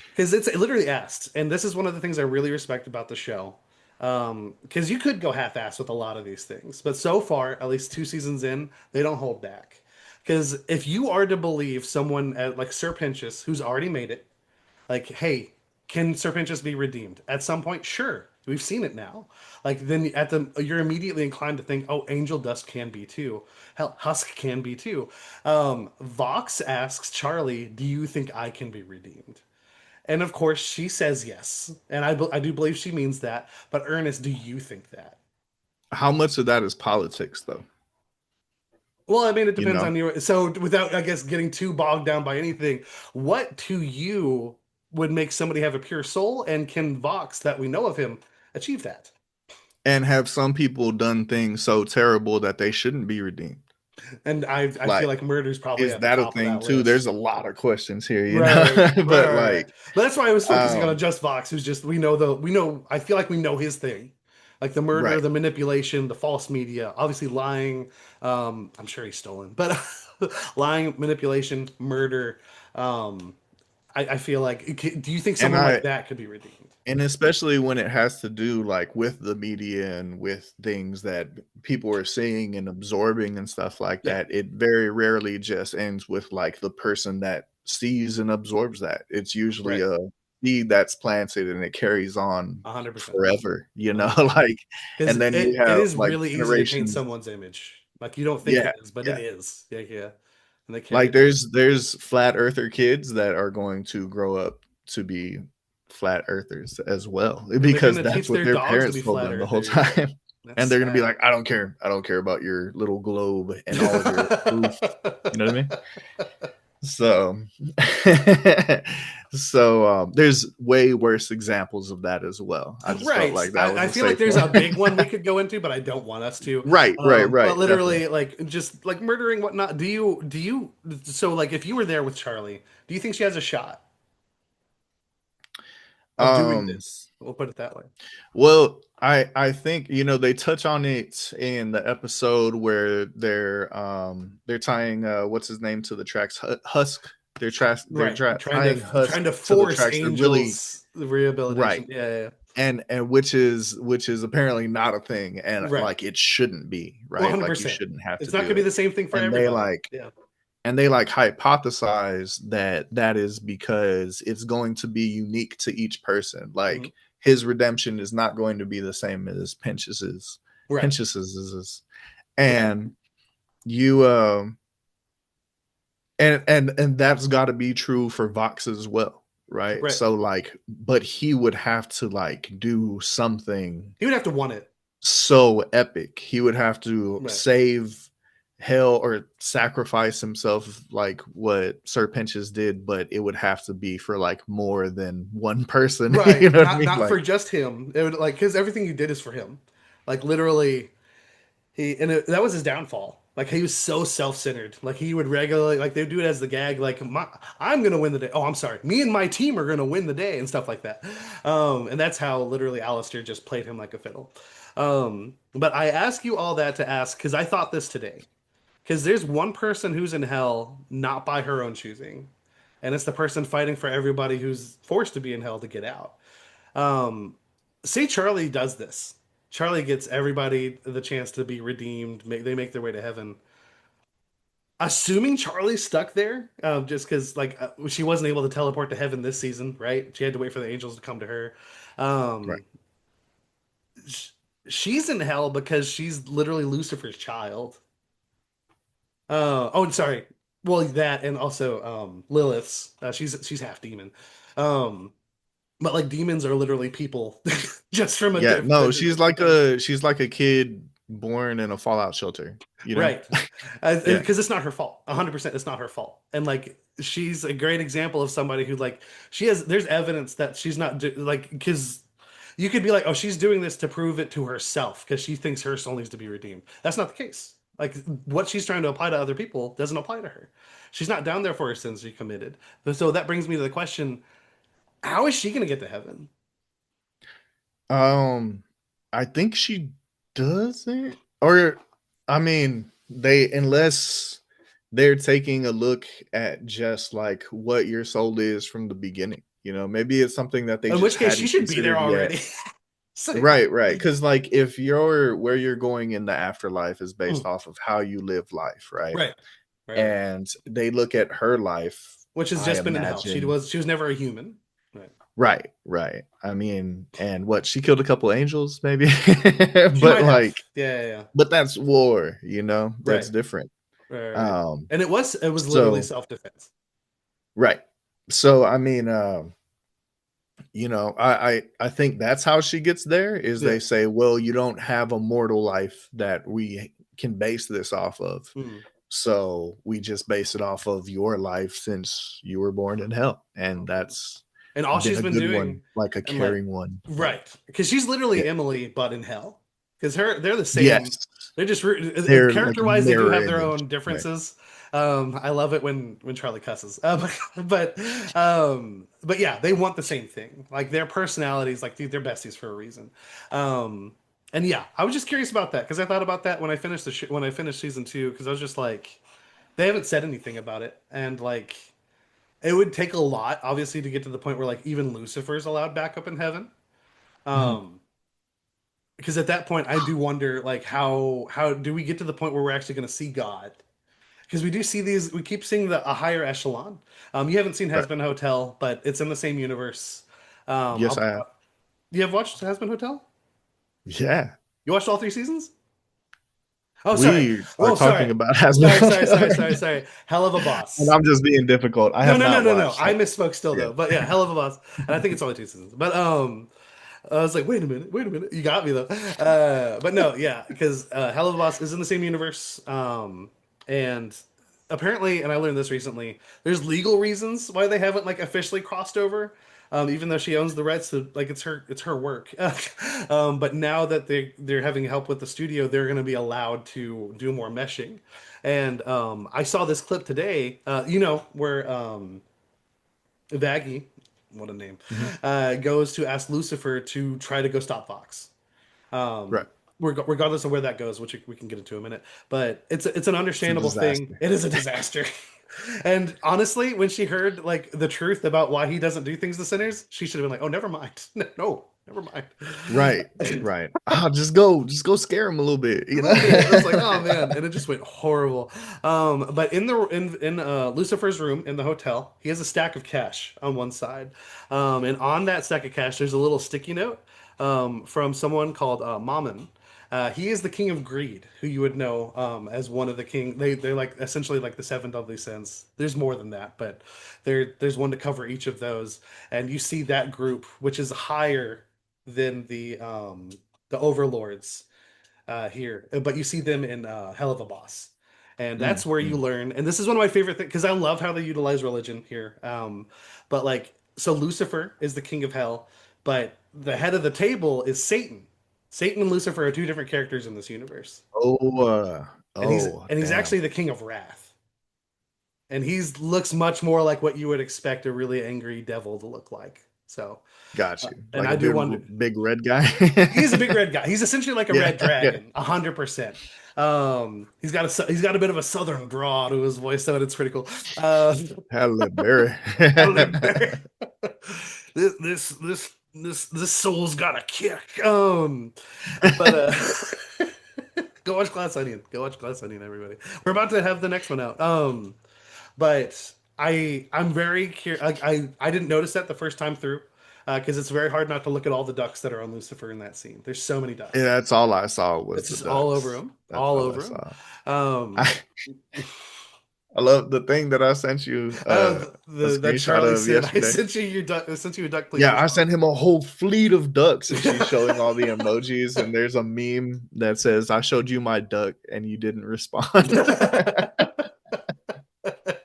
Because it literally asked, and this is one of the things I really respect about the show. Because you could go half-ass with a lot of these things, but so far, at least 2 seasons in, they don't hold back. Because if you are to believe someone like Sir Pinchus, who's already made it, like, hey, can Sir Pinchus be redeemed at some point? Sure, we've seen it now. Like then you're immediately inclined to think, oh, Angel Dust can be too. Hell, Husk can be too. Vox asks Charlie, "Do you think I can be redeemed?" And of course, she says yes, and I do believe she means that. But Ernest, do you think that? how much of that is politics though? Well, I mean, it You depends know? on your. So, without, I guess, getting too bogged down by anything, what to you would make somebody have a pure soul, and can Vox, that we know of him, achieve that? And have some people done things so terrible that they shouldn't be redeemed? And I feel Like, like murder's probably is at the that a top of thing that too? There's list. a lot of questions here, you know. Right, But right. like, But that's why I was focusing on um, just Vox, who's just we know. I feel like we know his thing, like the murder, right. the manipulation, the false media, obviously lying. I'm sure he's stolen, but lying, manipulation, murder. Um, I feel like. Do you think And someone like I that could be redeemed? and especially when it has to do like with the media and with things that people are seeing and absorbing and stuff like Yeah, that, it very rarely just ends with like the person that sees and absorbs that. It's usually right. a seed that's planted and it carries on 100%. forever, you know, 100%. like, Because and then you it have is like really easy to taint generations. someone's image. Like you don't think Yeah, it is, but it yeah. is. Yeah, yeah. And they carry Like it down. there's flat earther kids that are going to grow up to be flat earthers as well And they're because gonna that's teach what their their dogs to be parents told flat them the whole earthers. time. That's And they're gonna be sad. like, I don't care. I don't care about your little globe and all of your proof. You know what I mean? So there's way worse examples of that as well. I just felt Right. like that was I a feel like safe there's one. a big one we could go into, but I don't want us to. Right, right, But right. Definitely. literally, like just like murdering whatnot. So like if you were there with Charlie, do you think she has a shot of doing Um this? We'll put it that way. Well, I think they touch on it in the episode where they're tying what's his name to the tracks, Husk. Right. Tying Husk Trying to to the force tracks. They're really Angel's rehabilitation. right, Yeah, yeah, yeah. and which is apparently not a thing, and Right. like it shouldn't be, right? Like you 100%. shouldn't have to It's not do gonna be it. the same thing for And they everybody. like Yeah. and they like hypothesize that that is because it's going to be unique to each person. Mhm. Like his redemption is not going to be the same as Pinchas's. Right. Pinchas's is, Right. and you and that's got to be true for Vox as well, right? Right. So like, but he would have to like do something He would have to want it. so epic. He would have to Right. save hell or sacrifice himself like what Sir Pinches did, but it would have to be for like more than one person. You Right. know what I mean? Not Like, for just him. It would like because everything you did is for him. Like literally, that was his downfall. Like he was so self-centered. Like he would regularly like they would do it as the gag. Like I'm gonna win the day. Oh, I'm sorry. Me and my team are gonna win the day and stuff like that. And that's how literally Alistair just played him like a fiddle. But I ask you all that to ask because I thought this today. Because there's one person who's in hell not by her own choosing, and it's the person fighting for everybody who's forced to be in hell to get out. Um, Say Charlie does this. Charlie gets everybody the chance to be redeemed. They make their way to heaven. Assuming Charlie's stuck there, just because she wasn't able to teleport to heaven this season, right? She had to wait for the angels to come to her. right. Um, she's in hell because she's literally Lucifer's child. Oh, sorry. Well, that and also Lilith's. She's half demon. Um, but like demons are literally people, just from a Yeah, different, no, different she's like thing. a kid born in a fallout shelter, you know? Right. Yeah. Because it's not her fault. 100% it's not her fault. And like she's a great example of somebody who like there's evidence that she's not like because you could be like, oh, she's doing this to prove it to herself because she thinks her soul needs to be redeemed. That's not the case. Like what she's trying to apply to other people doesn't apply to her. She's not down there for her sins she committed. So that brings me to the question, how is she going to get to heaven? Um, I think she doesn't, or I mean, they unless they're taking a look at just like what your soul is from the beginning. Maybe it's something that they In just which case she hadn't should be there considered yet. already. So, Right, right. Because like if you're where you're going in the afterlife is based mm, off of how you live life, right? right. Right, right. And they look at her life, Which has I just been in hell. imagine. She was never a human. Right. Right, right. I mean, and what she killed a couple angels, maybe, She but might have. like, Yeah, yeah, yeah. but that's war, that's Right. different. Right, right, right. Um, And it was literally so self-defense. right. So I mean, I think that's how she gets there is Yeah. they say, well, you don't have a mortal life that we can base this off of. Mm. So we just base it off of your life since you were born in hell. And that's And all been she's a been good doing, one, like a and like, caring one. Like, right, because she's yeah. literally Emily, but in hell. Because they're the same. Yes. They're just They're like character a wise, they do mirror have their image. own Right. differences. I love it when Charlie cusses. But yeah, they want the same thing. Like their personalities, like they're besties for a reason. Um, and yeah, I was just curious about that because I thought about that when I finished when I finished season two because I was just like, they haven't said anything about it, and like it would take a lot, obviously, to get to the point where like even Lucifer's allowed back up in heaven. Mhm. Um, because at that point, I do wonder like how do we get to the point where we're actually going to see God? Because we do see these, we keep seeing a higher echelon. You haven't seen Right. Hazbin Hotel, but it's in the same universe. Yes, I have. You have watched Hazbin Hotel? Yeah. You watched all three seasons? Oh, sorry. We are Oh, talking sorry. about Hazbin Sorry, sorry, Hotel. sorry, sorry, sorry. Hell of a And boss. I'm just being difficult. I No, have no, no, not no, no. watched. I misspoke still Yeah. though. But yeah, hell of a boss. And I think it's only two seasons. But I was like, wait a minute, you got me though. But no, yeah, because Hell of a Boss is in the same universe, and apparently, and I learned this recently, there's legal reasons why they haven't like officially crossed over, even though she owns the rights to like it's her work. But now that they're having help with the studio, they're going to be allowed to do more meshing. And I saw this clip today, where Vaggie, what a name, Mhm. goes to ask Lucifer to try to go stop Fox. Right. Um, regardless of where that goes, which we can get into in a minute, but it's an It's a understandable thing. disaster. It is a disaster. And honestly, when she heard like the truth about why he doesn't do things to sinners, she should have been like, "Oh, never mind. No, never mind." Right. Right. Ah, just go scare him a little bit, A you know? little bit. I was like, oh man, and it just went horrible. But in Lucifer's room in the hotel, he has a stack of cash on one side, and on that stack of cash, there's a little sticky note from someone called Mammon. He is the king of greed, who you would know as one of the king. They're like essentially like the seven deadly sins. There's more than that, but there's one to cover each of those, and you see that group, which is higher than the overlords here, but you see them in Hell of a Boss, and Mm, that's where you mm. learn. And this is one of my favorite things because I love how they utilize religion here. But like, so Lucifer is the king of hell, but the head of the table is Satan. Satan and Lucifer are two different characters in this universe, and he's Damn. actually the king of wrath. And he's looks much more like what you would expect a really angry devil to look like. So, Got you. and Like I a do big wonder. big red guy. He's a big red guy. He's essentially like a Yeah, red yeah. dragon, 100%. He's got a bit of a southern draw to his voice, so it's pretty cool. Uh, Halle Berry. Halle Berry. This soul's got a kick. But go watch Glass Onion. Go watch Glass Onion, everybody. We're about to have the next one out. But I'm very curious. I didn't notice that the first time through because it's very hard not to look at all the ducks that are on Lucifer in that scene. There's so many Yeah, ducks. that's all I saw was It's the just all over ducks. him, That's all all I over him. saw. Um, I, I love the thing that I sent you a that screenshot Charlie of sent. I yesterday. sent you your duck. I sent you a duck plate Yeah, I sent response. him a whole fleet of ducks, and she's showing all the emojis. And there's a meme that says, "I showed you my duck, and you didn't respond."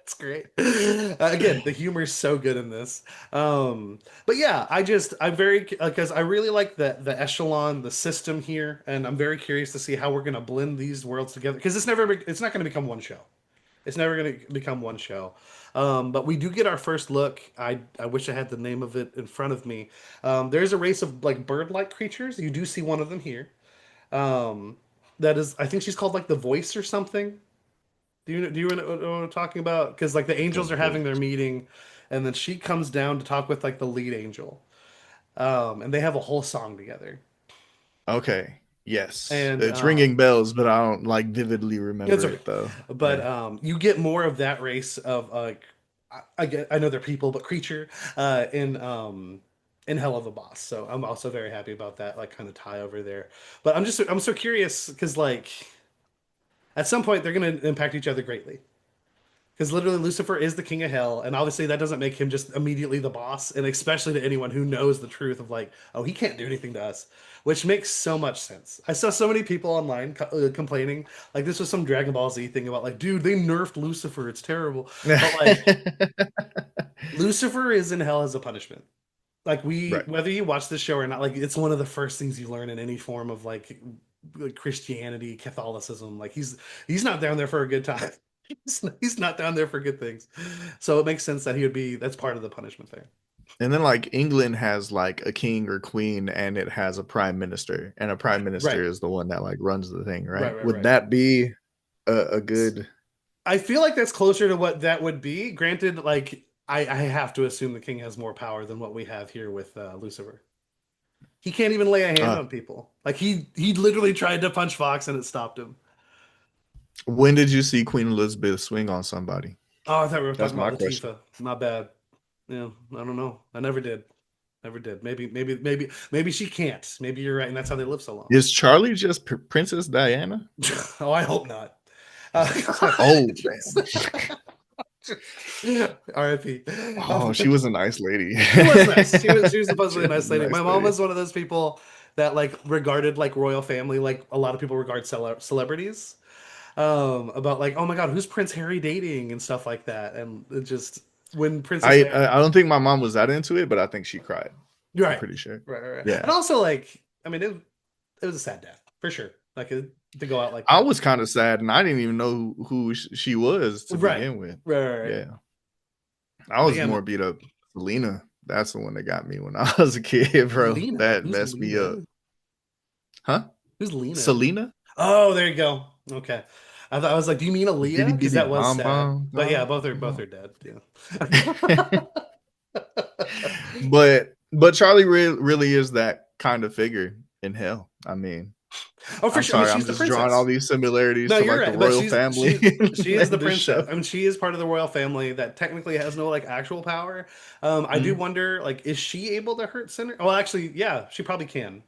It's great. Again, the humor is so good in this. But yeah, I'm very because I really like the echelon, the system here, and I'm very curious to see how we're gonna blend these worlds together because it's not gonna become one show. It's never going to become one show. But we do get our first look. I wish I had the name of it in front of me. There's a race of like bird-like creatures. You do see one of them here. Um, that is, I think she's called like the Voice or something. Do you know what I'm talking about? Because like the The angels are having their voice. meeting, and then she comes down to talk with like the lead angel. And they have a whole song together. Okay. Yes, And it's ringing bells, but I don't like vividly It's remember okay, it though. but Yeah. you get more of that race of like I know they're people, but creature in Hell of a Boss. So I'm also very happy about that like kind of tie over there. But I'm so curious because like at some point they're gonna impact each other greatly. Because literally Lucifer is the king of hell, and obviously that doesn't make him just immediately the boss, and especially to anyone who knows the truth of like, oh, he can't do anything to us, which makes so much sense. I saw so many people online complaining like this was some Dragon Ball Z thing about like, dude, they nerfed Lucifer, it's terrible. But like Lucifer is in hell as a punishment. Like Right. whether you watch this show or not, like it's one of the first things you learn in any form of like Christianity, Catholicism. Like he's not down there for a good time. He's not down there for good things. So it makes sense that he would be that's part of the punishment there. And then like England has like a king or queen and it has a prime minister, and a prime Right. minister is the one that like runs the thing, Right, right? right, Would right. that be a good I feel like that's closer to what that would be. Granted, like I have to assume the king has more power than what we have here with Lucifer. He can't even lay a hand uh on people. Like he literally tried to punch Fox and it stopped him. when did you see Queen Elizabeth swing on somebody? Oh, I thought we were That's talking my about question. Latifah. My bad. Yeah, I don't know. I never did. Never did. Maybe she can't. Maybe you're right, and that's how they live so long. Is Charlie just Princess Diana? Oh, I hope not. Uh, Oh just- man. R.I.P. Oh, she was a nice lady. She was nice. She was She supposedly a was nice a lady. nice My mom lady. was one of those people that like regarded like royal family like a lot of people regard celebrities. About like, oh my God, who's Prince Harry dating and stuff like that. And it just when Princess I Diana, I don't think my mom was that into it, but I think she cried. I'm right, pretty sure. right. And Yeah. also like, I mean, it was a sad death for sure. Like to go out like I that. was kind of sad, and I didn't even know who she was to Right, begin with. right. Yeah, I But was yeah, more beat up. Selena, that's the one that got me when I was a kid, bro. Lena. That Who's messed me up. Lena? Huh? Who's Lena? Selena? Oh, there you go. Okay. I was like, do you mean Bitty Aaliyah? Because bitty that was bomb sad. bomb. But yeah, Bomb, both bomb. are dead. Yeah. But Charlie really is that kind of figure in hell. I mean, Oh, for I'm sure. I mean, sorry, she's I'm the just drawing all princess. these similarities No, to you're like the right. But royal family she is the in this show. princess. I mean, she is part of the royal family that technically has no like actual power. I do Mhm. wonder, like, is she able to hurt Sinner? Well, actually, yeah, she probably can.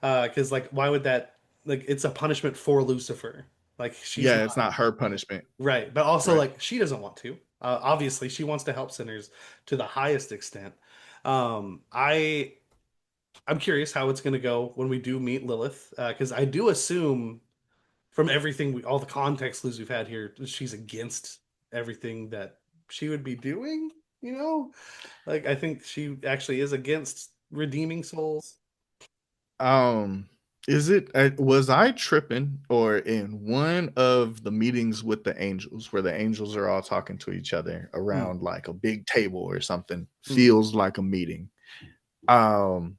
Because like, why would that? Like, it's a punishment for Lucifer. Like, she's Yeah, it's not not her punishment. right, but also Right. like she doesn't want to. Obviously, she wants to help sinners to the highest extent. Um, I I'm curious how it's going to go when we do meet Lilith, because I do assume from everything all the context clues we've had here, she's against everything that she would be doing. You know, like I think she actually is against redeeming souls. Um, is it was I tripping, or in one of the meetings with the angels where the angels are all talking to each other Mm, around like a big table or something, mm. feels like a meeting. Um,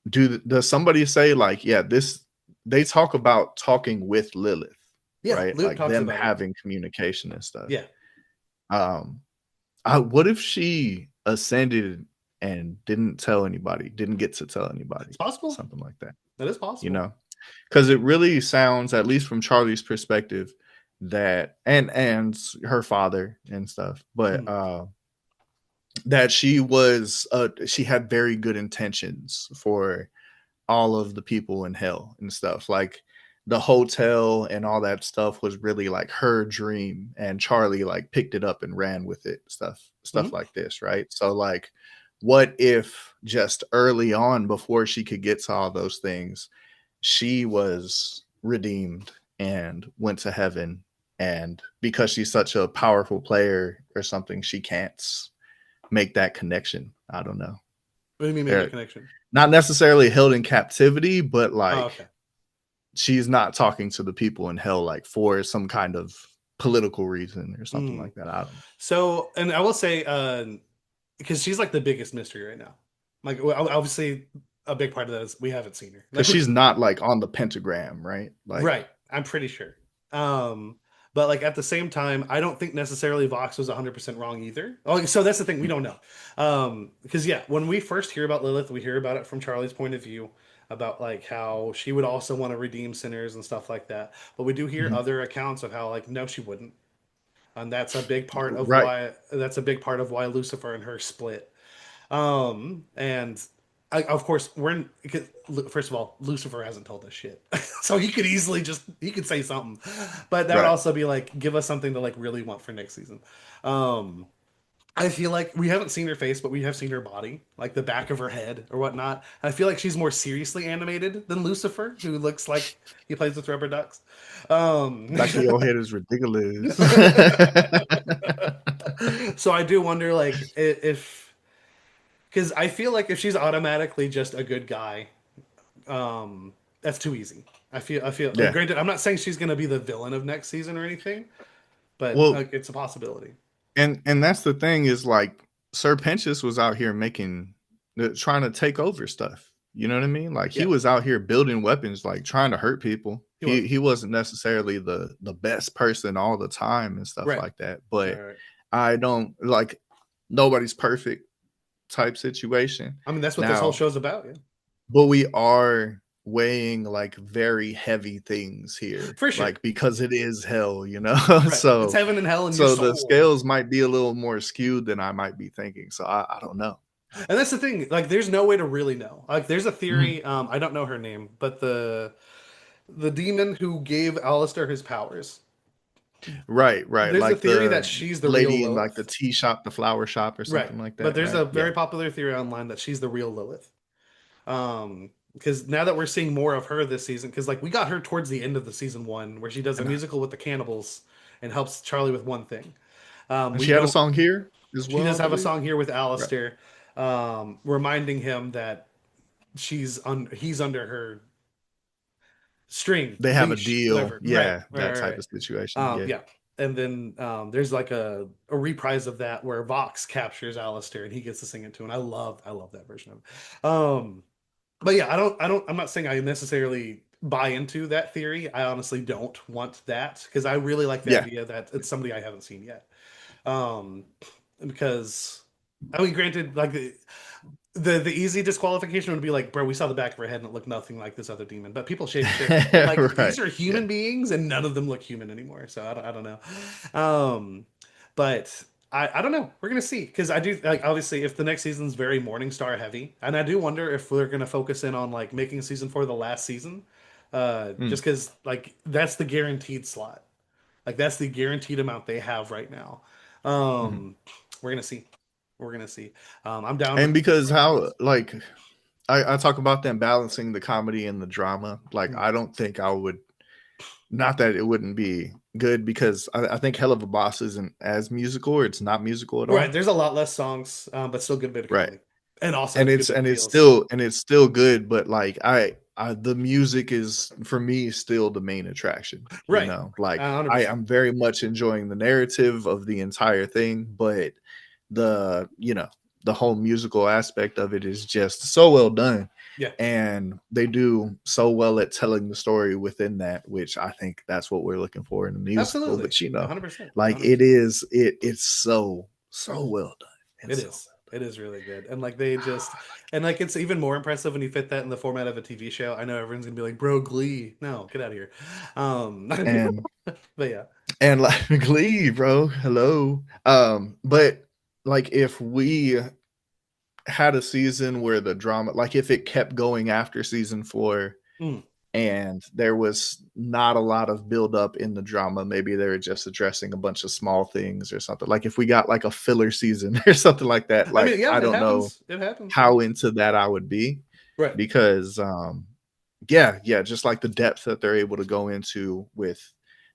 does somebody say like, yeah, this they talk about talking with Lilith, Yeah, right? Luke Like talks them about it. having communication and stuff. Yeah, Um, what if she ascended and didn't tell anybody, didn't get to tell anybody, it's possible. something like that, That is you possible. know? Because it really sounds, at least from Charlie's perspective, that and her father and stuff, but Mm, that she had very good intentions for all of the people in hell and stuff. Like the hotel and all that stuff was really like her dream, and Charlie like picked it up and ran with it, stuff mhm. like this, right? So like, what if just early on, before she could get to all those things, she was redeemed and went to heaven, and because she's such a powerful player or something, she can't make that connection. I don't know. What do you mean make that Or connection? not necessarily held in captivity, but Oh, like okay. she's not talking to the people in hell like for some kind of political reason or something Mm. like that. I don't know. So, and I will say, because she's like the biggest mystery right now. Like, obviously, a big part of that is we haven't seen her. Because she's not like on the pentagram, right? Like, Right. I'm pretty sure. Um, but like at the same time, I don't think necessarily Vox was 100% wrong either. Oh, so that's the thing, we don't know. Because yeah, when we first hear about Lilith, we hear about it from Charlie's point of view about like how she would also want to redeem sinners and stuff like that. But we do hear mhm. other accounts of how like no, she wouldn't. And Right. that's a big part of why Lucifer and her split. And of course, we're in, because, first of all, Lucifer hasn't told us shit, so he could easily just he could say something, but that would Right. also be like give us something to like really want for next season. Um, I feel like we haven't seen her face, but we have seen her body, like the back of her head or whatnot. I feel like she's more seriously animated than Lucifer, who looks like he plays with rubber ducks. Um, Back of your head is ridiculous. so I do wonder, like, if because I feel like if she's automatically just a good guy, that's too easy. I feel like, Yeah. granted, I'm not saying she's going to be the villain of next season or anything, but Well, it's a possibility. and that's the thing is like Sir Pentious was out here making trying to take over stuff. You know what I mean? Like he Yeah, was out here building weapons, like trying to hurt people. he was. He wasn't necessarily the best person all the time and stuff Right. like that. Right. But Right. I don't like nobody's perfect type situation. I mean, that's what this whole Now, show's about. Yeah, but we are weighing like very heavy things here, for sure. like because it is hell, you know. Right. It's so heaven and hell in your so the soul. scales might be a little more skewed than I might be thinking. So I don't know. And that's the thing. Like, there's no way to really know. Like, there's a Mhm. theory. I don't know her name, but the demon who gave Alistair his powers. Right, right. There's a Like theory that the she's the real lady in like the Lilith. tea shop, the flower shop, or Right. something like But that. there's Right? a Yeah. very popular theory online that she's the real Lilith. Because now that we're seeing more of her this season, because like we got her towards the end of the season one, where she does a And musical with the cannibals and helps Charlie with one thing. We she had a don't. song here as She well, does I have a believe. song here with Right. Alistair, reminding him that he's under her string, They have a leash, deal. whatever. Right, Yeah, right, that right, type right. of situation. Yeah. Yeah. And then there's like a reprise of that where Vox captures Alistair and he gets to sing it too. And I love that version of it. But yeah, I'm not saying I necessarily buy into that theory. I honestly don't want that because I really like the Yeah. idea that it's somebody I haven't seen yet. Um, because I mean, granted, like the easy disqualification would be like, bro, we saw the back of her head and it looked nothing like this other demon. But people shave shit. I'm like, Right. these are Yeah. human beings and none of them look human anymore. So I don't know. Um, but I don't know. We're gonna see because I do like obviously if the next season's very Morningstar heavy, and I do wonder if we're gonna focus in on like making season four the last season, Mm, just because like that's the guaranteed slot. Like that's the guaranteed amount they have right now. mhm. Um, we're gonna see. We're gonna see. I'm down And with because how Screencast. like I talk about them balancing the comedy and the drama. Like Mm. I don't think I would. Not that it wouldn't be good because I think Hell of a Boss isn't as musical or it's not musical at Right, all. there's a lot less songs, but still good bit of Right. comedy, and also And it's a good it's bit of and it's feels. still and it's still good, but like I the music is for me still the main attraction. You Right, know, like 100%. I'm very much enjoying the narrative of the entire thing, but the the whole musical aspect of it is just so well done, Yeah, and they do so well at telling the story within that, which I think that's what we're looking for in a musical. absolutely, But 100%, like 100%. it's so well done and It so is. It is really good, and like they just, and like it's even more impressive when you fit that in the format of a TV show. I know everyone's gonna be like, "Bro, Glee, no, get out of here." and But yeah, and like Glee, bro. Hello. But like if we had a season where the drama, like if it kept going after season four mm. and there was not a lot of build up in the drama, maybe they were just addressing a bunch of small things or something. Like if we got like a filler season or something like that, I mean, like yeah, I it don't know happens. It happens. Yeah, how into that I would be right, because yeah, just like the depth that they're able to go into with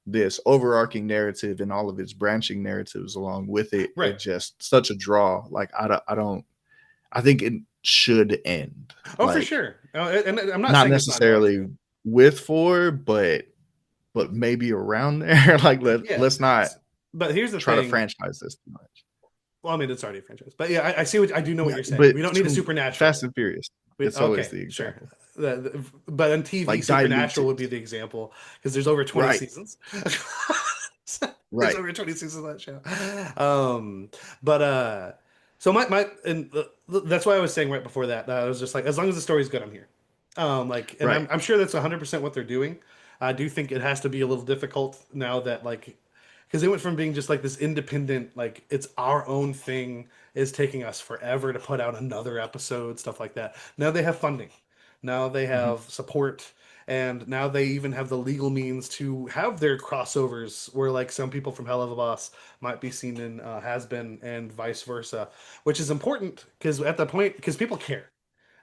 this overarching narrative and all of its branching narratives along with it, right. it just such a draw. Like I think it should end. Oh, for Like sure. And I'm not not saying it's not going necessarily to. with four, but maybe around there. Like Yeah, let's not but here's the try to thing. franchise this too much. Well, I mean, it's already a franchise, but yeah, I see what I do know what Yeah, you're saying. but We don't need a Fast supernatural. and Furious. It's always Okay, the sure. example. But on TV, Like dilute supernatural it. would be the example because there's over 20 Right. seasons. There's Right. over 20 seasons of that show. Um, but so my and that's why I was saying right before that, I was just like, as long as the story's good, I'm here. Like, and Right. I'm sure that's 100% what they're doing. I do think it has to be a little difficult now that like because they went from being just like this independent, like it's our own thing, is taking us forever to put out another episode, stuff like that. Now they have funding, now they Hmm. have support, and now they even have the legal means to have their crossovers where like some people from Hell of a Boss might be seen in Has Been and vice versa, which is important because at that point, because people care.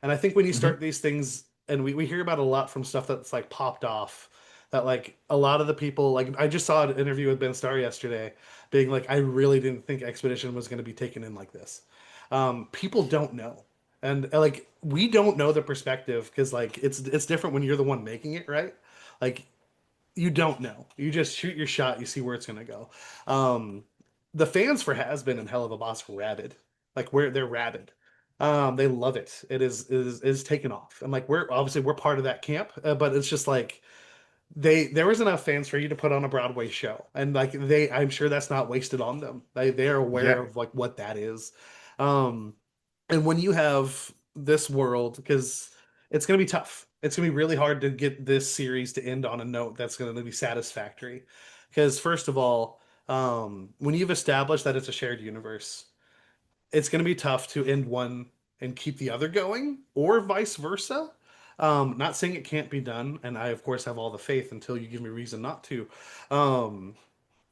And I think when you Hmm. start these things, and we hear about a lot from stuff that's like popped off, that like a lot of the people, like I just saw an interview with Ben Starr yesterday, being like, I really didn't think Expedition was going to be taken in like this. People don't know. And like we don't know the perspective because like it's different when you're the one making it, right? Like you don't know. You just shoot your shot. You see where it's gonna go. Um, the fans for Has Been and Hell of a Boss are rabid. Like where they're rabid. They love it. It is taken off, and like we're obviously we're part of that camp. But it's just like there was enough fans for you to put on a Broadway show, and like I'm sure that's not wasted on them. They are aware Yeah. of like what that is. Um, and when you have this world, because it's going to be tough, it's going to be really hard to get this series to end on a note that's going to be satisfactory. Because first of all, when you've established that it's a shared universe, it's going to be tough to end one and keep the other going, or vice versa. Not saying it can't be done, and I of course have all the faith until you give me reason not to. Um,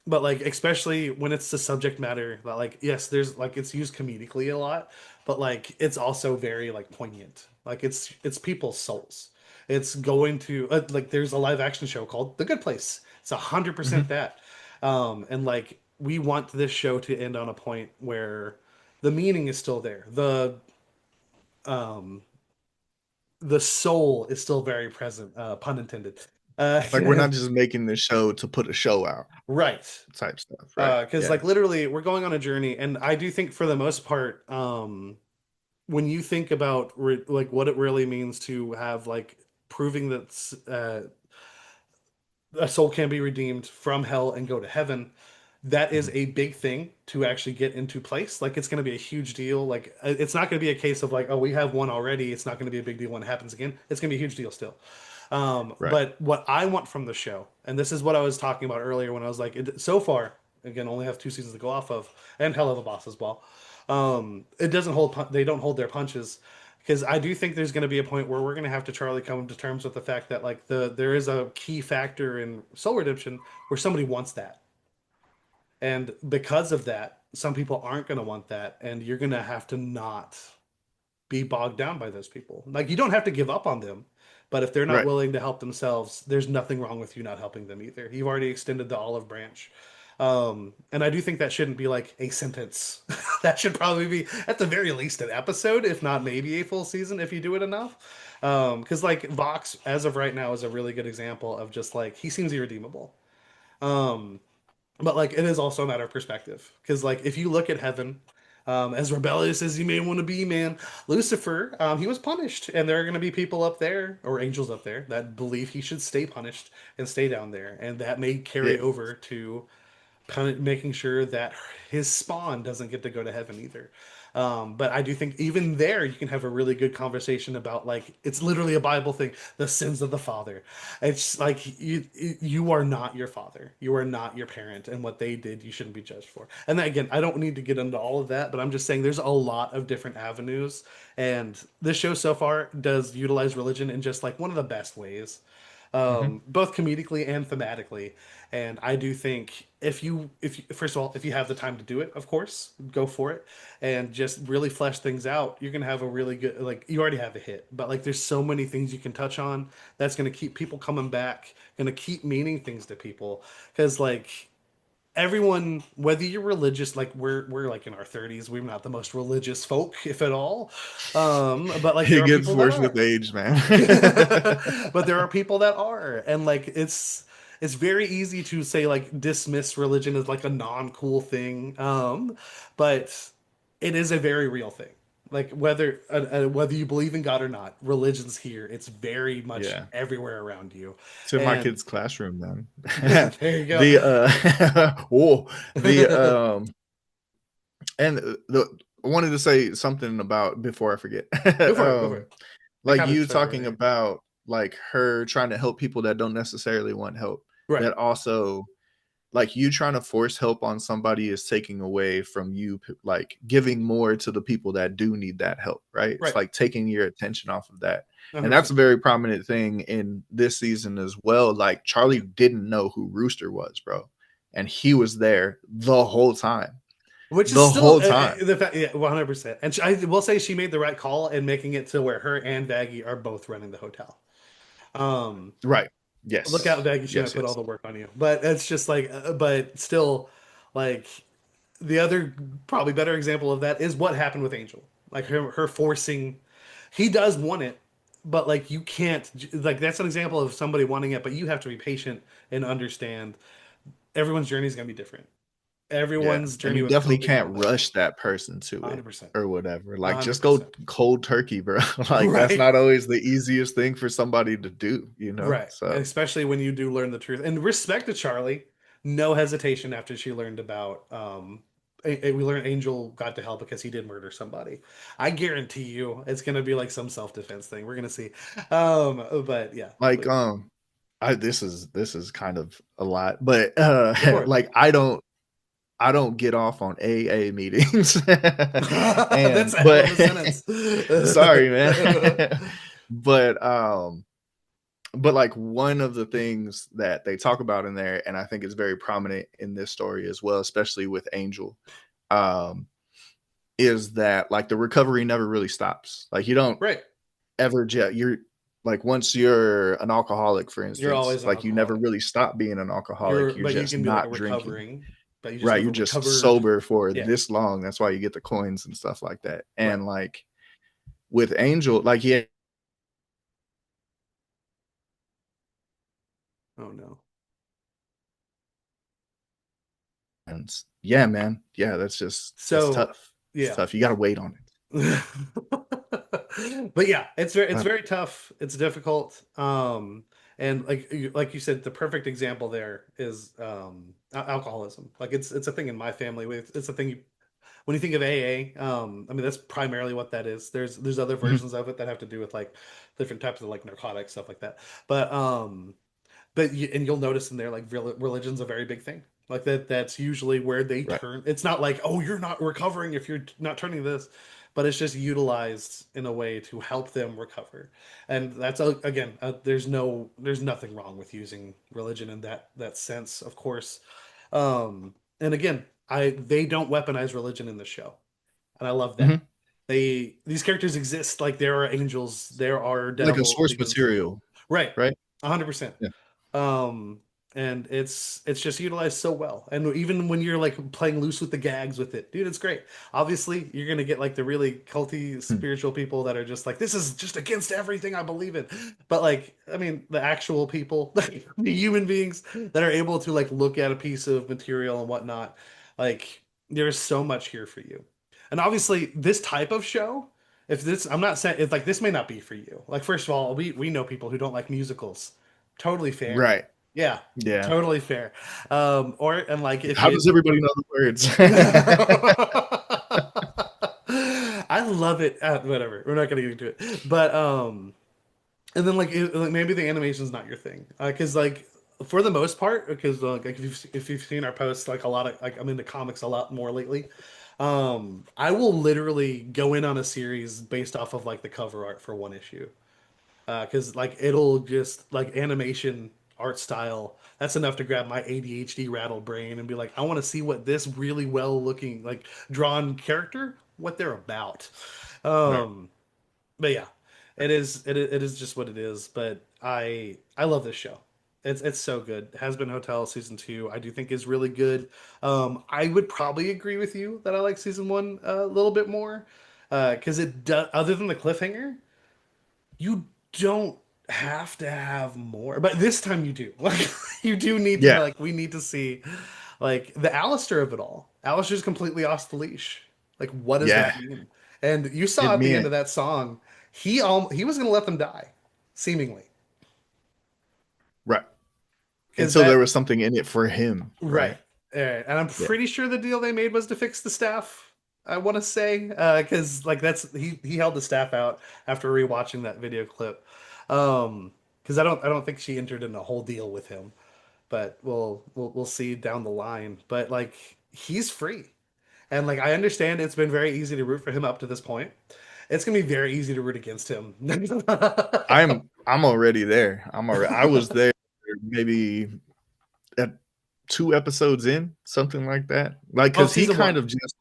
but like especially when it's the subject matter that like yes there's like it's used comedically a lot, but like it's also very like poignant, like it's people's souls. It's going to like there's a live action show called The Good Place. It's 100% Hmm. that. And like we want this show to end on a point where the meaning is still there, um the soul is still very present, pun intended. Like we're not just making this show to put a show out Right. type stuff, right? Because Yeah. like literally we're going on a journey, and I do think for the most part, when you think about like what it really means to have like proving that a soul can be redeemed from hell and go to heaven, that is Hmm. a big thing to actually get into place. Like it's going to be a huge deal. Like it's not going to be a case of like, oh, we have one already, it's not going to be a big deal when it happens again. It's going to be a huge deal still. Right. But what I want from the show, and this is what I was talking about earlier when I was like, so far, again, only have 2 seasons to go off of, and Hell of a Boss as well. It doesn't they don't hold their punches, because I do think there's going to be a point where we're going to have to Charlie come to terms with the fact that like there is a key factor in Soul Redemption where somebody wants that, and because of that, some people aren't going to want that, and you're going to have to not be bogged down by those people. Like you don't have to give up on them, but if they're not Right. willing to help themselves, there's nothing wrong with you not helping them either. You've already extended the olive branch. And I do think that shouldn't be like a sentence. That should probably be at the very least an episode, if not maybe a full season if you do it enough. Because like Vox, as of right now, is a really good example of just like he seems irredeemable. Um, but like it is also a matter of perspective, because like if you look at heaven, as rebellious as you may want to be, man, Lucifer, he was punished, and there are going to be people up there or angels up there that believe he should stay punished and stay down there, and that may carry Yeah. over to making sure that his spawn doesn't get to go to heaven either. But I do think even there you can have a really good conversation about like it's literally a Bible thing, the sins of the father. It's like you are not your father, you are not your parent, and what they did you shouldn't be judged for. And then, again, I don't need to get into all of that, but I'm just saying there's a lot of different avenues, and this show so far does utilize religion in just like one of the best ways, Hmm. both comedically and thematically. And I do think if you, first of all, if you have the time to do it, of course, go for it, and just really flesh things out. You're gonna have a really good, like you already have a hit, but like there's so many things you can touch on that's gonna keep people coming back, gonna keep meaning things to people, because like everyone, whether you're religious, like we're like in our 30s, we're not the most religious folk, if at all, but like there It are gets people that worse are. with age, man. But there are people that are, and like it's very easy to say like dismiss religion as like a non-cool thing, but it is a very real thing. Like whether you believe in God or not, religion's here. It's very much Yeah. everywhere around you. It's in my And kid's classroom, man. there you go. The oh, the Go and the I wanted to say something about before I forget. for it, go for it. I Like kind of you said it talking earlier. about like her trying to help people that don't necessarily want help. Right. That also like you trying to force help on somebody is taking away from you, like giving more to the people that do need that help, right? It's Right. like taking your attention off of that. And that's 100%. a very prominent thing in this season as well. Like Charlie didn't know who Rooster was, bro, and he was there the whole time, Which is the still whole time. the fact, yeah, 100%. And I will say she made the right call in making it to where her and Vaggie are both running the hotel. Um, Right. Look out, Yes. Vaggie. She might Yes. put all Yes. the work on you. But it's just like, but still, like the other probably better example of that is what happened with Angel. Like her forcing, he does want it, but like you can't, like that's an example of somebody wanting it, but you have to be patient and understand everyone's journey is going to be different. Yeah. Everyone's And journey you with definitely COVID and all can't that. rush that person to it 100%. or whatever. Like just go 100%. cold turkey, bro. Like that's Right. not always the easiest thing for somebody to do, you know? Right. And So especially when you do learn the truth. And respect to Charlie, no hesitation after she learned about we learned Angel got to hell because he did murder somebody. I guarantee you it's gonna be like some self-defense thing. We're gonna see. But yeah. like But I this is kind of a lot, but go for like I don't get off on AA meetings. it. That's And a hell but of a sentence. sorry, man. but but like one of the things that they talk about in there, and I think is very prominent in this story as well, especially with Angel, um, is that like the recovery never really stops. Like you don't Right. ever jet. You're like once you're an alcoholic, for You're instance, always an like you never alcoholic. really stop being an alcoholic. You're But you just can be like a not drinking. recovering, but you just Right. never You're just recovered. sober for Yeah. this long. That's why you get the coins and stuff like that. Right. And like with Angel, like yeah, Oh no. and yeah, man. Yeah, that's So tough. It's yeah. tough. You gotta wait on it. But yeah, it's But very tough. It's difficult. And like you said, the perfect example there is alcoholism. Like it's a thing in my family. It's a thing when you think of AA. I mean that's primarily what that is. There's other mhm, versions of it that have to do with like different types of like narcotics stuff like that. But and you'll notice in there like religion's a very big thing. Like that's usually where they right. turn. It's not like, oh, you're not recovering if you're not turning this, but it's just utilized in a way to help them recover. And that's again, there's nothing wrong with using religion in that sense, of course. And again, I they don't weaponize religion in the show, and I love that. Mhm. These characters exist, like there are angels, there are Like a devils, source demons. material, Right. right? 100%. Yeah. And it's just utilized so well. And even when you're like playing loose with the gags with it, dude, it's great. Obviously, you're gonna get like the really culty Hmm. spiritual people that are just like, this is just against everything I believe in. But like, I mean, the actual people, the human beings that are able to like look at a piece of material and whatnot, like there's so much here for you. And obviously, this type of show, if this, I'm not saying it's like this may not be for you. Like, first of all, we know people who don't like musicals. Totally fair. Right. Yeah, Yeah. totally fair. Or and like if How you does everybody know the words? I love it. Whatever. We're not gonna get into it. But and then like maybe the animation's not your thing. Cuz like for the most part, because like if you've seen our posts, like a lot of like I'm into comics a lot more lately. I will literally go in on a series based off of like the cover art for one issue. Because like it'll just like animation art style, that's enough to grab my ADHD rattled brain and be like, I want to see what this really well looking like drawn character, what they're about. Right. um but yeah, it is just what it is. But I love this show. It's so good. Hazbin Hotel season 2 I do think is really good. I would probably agree with you that I like season 1 a little bit more, because it does, other than the cliffhanger, you don't have to have more, but this time you do. Like you do need to, Yeah. like we need to see like the Alistair of it all. Alistair's completely off the leash. Like what does Yeah. that mean? And you saw It at the end meant of that song, he was going to let them die, seemingly, right. because Until there that was something in it for him, right. right? And I'm Yeah. pretty sure the deal they made was to fix the staff. I want to say, because like that's he held the staff out after rewatching that video clip. Because I don't think she entered in a whole deal with him. but we'll see down the line. But like he's free. And like I understand it's been very easy to root for him up to this point. It's gonna be very easy to root against him. I'm already there. I was there maybe at 2 episodes in, something like that. Like Oh, because he season kind one. of just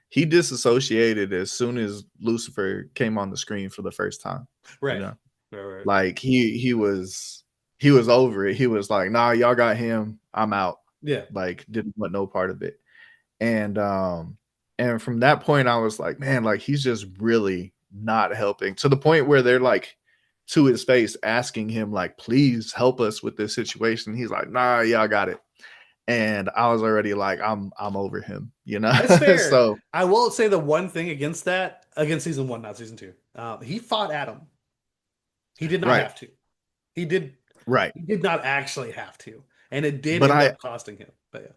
he disassociated as soon as Lucifer came on the screen for the first time. You Right. know, Right, right. like he was over it. He was like, "Nah, y'all got him. I'm out." Yeah. Like didn't want no part of it. And and from that point, I was like, man, like he's just really not helping to the point where they're like to his face asking him like, please help us with this situation. He's like, nah, y'all got it. And I was already like, I'm over him, you know. That's fair. So I will say the one thing against that, against season one, not season two. He fought Adam. He did not right, have to. He did right. he did not actually have to. And it did But end up costing him. But yeah.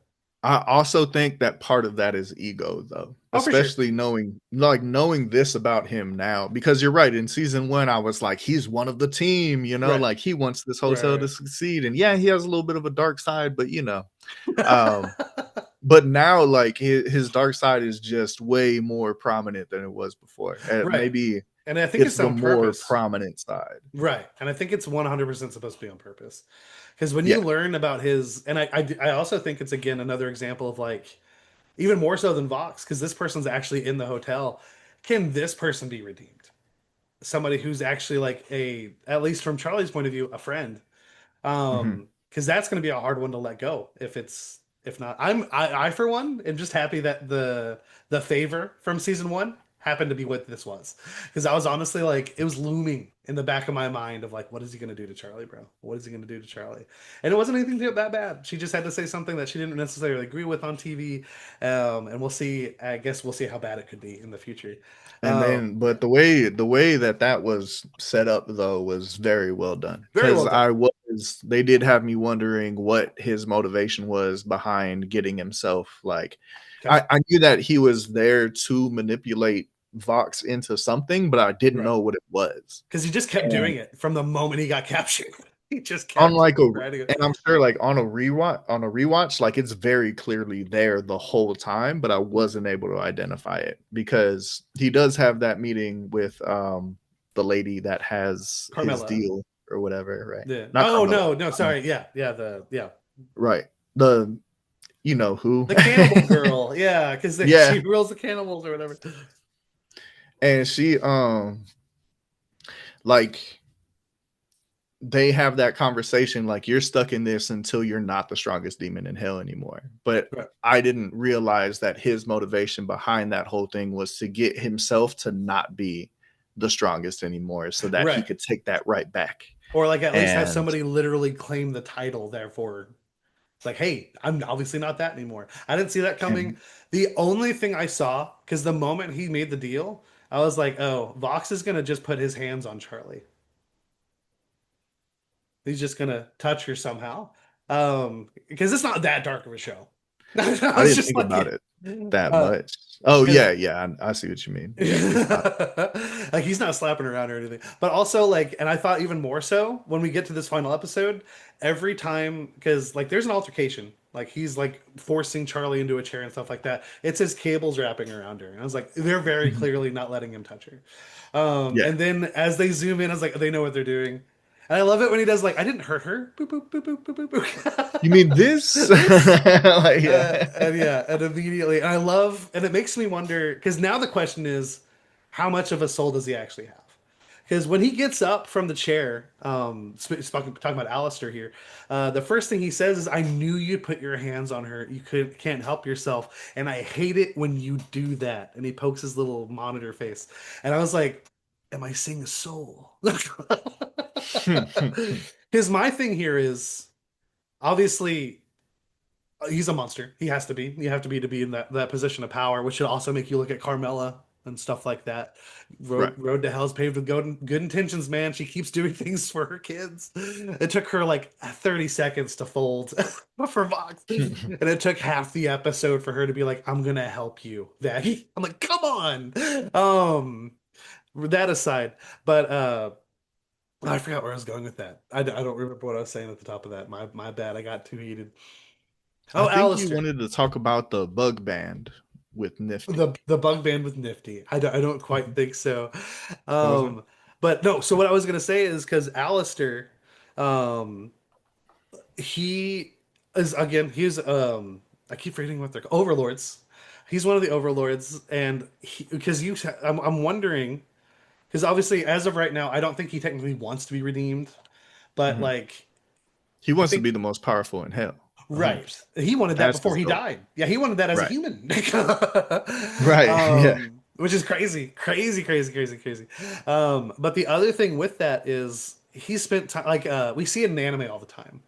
I also think that part of that is ego though, Oh, for sure. especially knowing this about him now, because you're right. In season one, I was like, he's one of the team, you know, Right. like he wants this hotel to Right, succeed. And yeah, he has a little bit of a dark side, but um, right. but now like his dark side is just way more prominent than it was before. Right. Maybe And I think it's it's the on more purpose. prominent side. Right. And I think it's 100% supposed to be on purpose. Because when you Yeah. learn about his, and I also think it's again another example of like, even more so than Vox, because this person's actually in the hotel. Can this person be redeemed? Somebody who's actually like at least from Charlie's point of view, a friend. Hmm. Because that's going to be a hard one to let go if not. I for one am just happy that the favor from season one happened to be what this was, because I was honestly like it was looming in the back of my mind of like what is he going to do to Charlie, bro? What is he going to do to Charlie? And it wasn't anything that bad. She just had to say something that she didn't necessarily agree with on TV, and we'll see. I guess we'll see how bad it could be in the future. And then, Yeah, but the way that that was set up though was very well done very because well done. they did have me wondering what his motivation was behind getting himself like. Okay, I knew that he was there to manipulate Vox into something, but I didn't right. know what it was. Because he just kept And doing it from the moment he got captured. He just on kept like a writing it. and I'm sure like on a rewatch, like it's very clearly there the whole time, but I wasn't able to identify it because he does have that meeting with the lady that has his Carmela. deal or whatever, right? Yeah. Not Oh Carmela. no, no, Um, sorry. Yeah, yeah, yeah. right. The you know who. The cannibal girl. Yeah, because Yeah. she rules the cannibals or whatever. And she like they have that conversation like you're stuck in this until you're not the strongest demon in hell anymore. But Right. I didn't realize that his motivation behind that whole thing was to get himself to not be the strongest anymore so that he Right. could take that right back. Or like at least have And somebody literally claim the title, therefore it's like, hey, I'm obviously not that anymore. I didn't see that coming. and The only thing I saw, because the moment he made the deal, I was like, oh, Vox is gonna just put his hands on Charlie. He's just gonna touch her somehow. Because it's not that dark of a show. I I was didn't just think about like, it that uh, much. Oh because yeah, yeah, I see what you mean. Yeah, it's not. like he's not slapping around or anything. But also like, and I thought even more so when we get to this final episode, every time because like there's an altercation, like he's like forcing Charlie into a chair and stuff like that. It's his cables wrapping around her, and I was like, they're very Mhm. clearly not letting him touch her. Yeah. And then as they zoom in, I was like, they know what they're doing. And I love it when he does like, I didn't hurt her. Boop boop boop boop boop boop You mean boop. this? This Like, yeah. and yeah, and immediately, and I love, and it makes me wonder because now the question is, how much of a soul does he actually have? Because when he gets up from the chair, talking about Alistair here, the first thing he says is, "I knew you'd put your hands on her. Can't help yourself, and I hate it when you do that." And he pokes his little monitor face, and I was like, "Am I seeing a soul?" Because my thing here is obviously he's a monster. He has to be. You have to be in that position of power, which should also make you look at Carmela and stuff like that. Right. Road to Hell's paved with good intentions, man. She keeps doing things for her kids. It took her like 30 seconds to fold for Vox, and it took half the episode for her to be like, "I'm gonna help you, Vaggie." I'm like, "Come on." That aside, but I forgot where I was going with that. I don't remember what I was saying at the top of that. My bad. I got too heated. I Oh, think you Alistair. wanted to talk about the bug band with Nifty. The bug band with Nifty. I don't quite Mhm. think so. It wasn't? Um, but no, so what I was gonna say is because Alistair, um, he is again, he's I keep forgetting what they're called. Overlords. He's one of the overlords, and because I'm wondering because obviously as of right now, I don't think he technically wants to be redeemed, but Mhm. like He I wants to think be the most powerful in hell. right. 100%. He wanted that That's before his he goal. died. Yeah, he wanted that as a Right. human. Right. Yeah. Which is crazy, crazy, crazy, crazy, crazy. But the other thing with that is he spent time like we see it in anime all the time.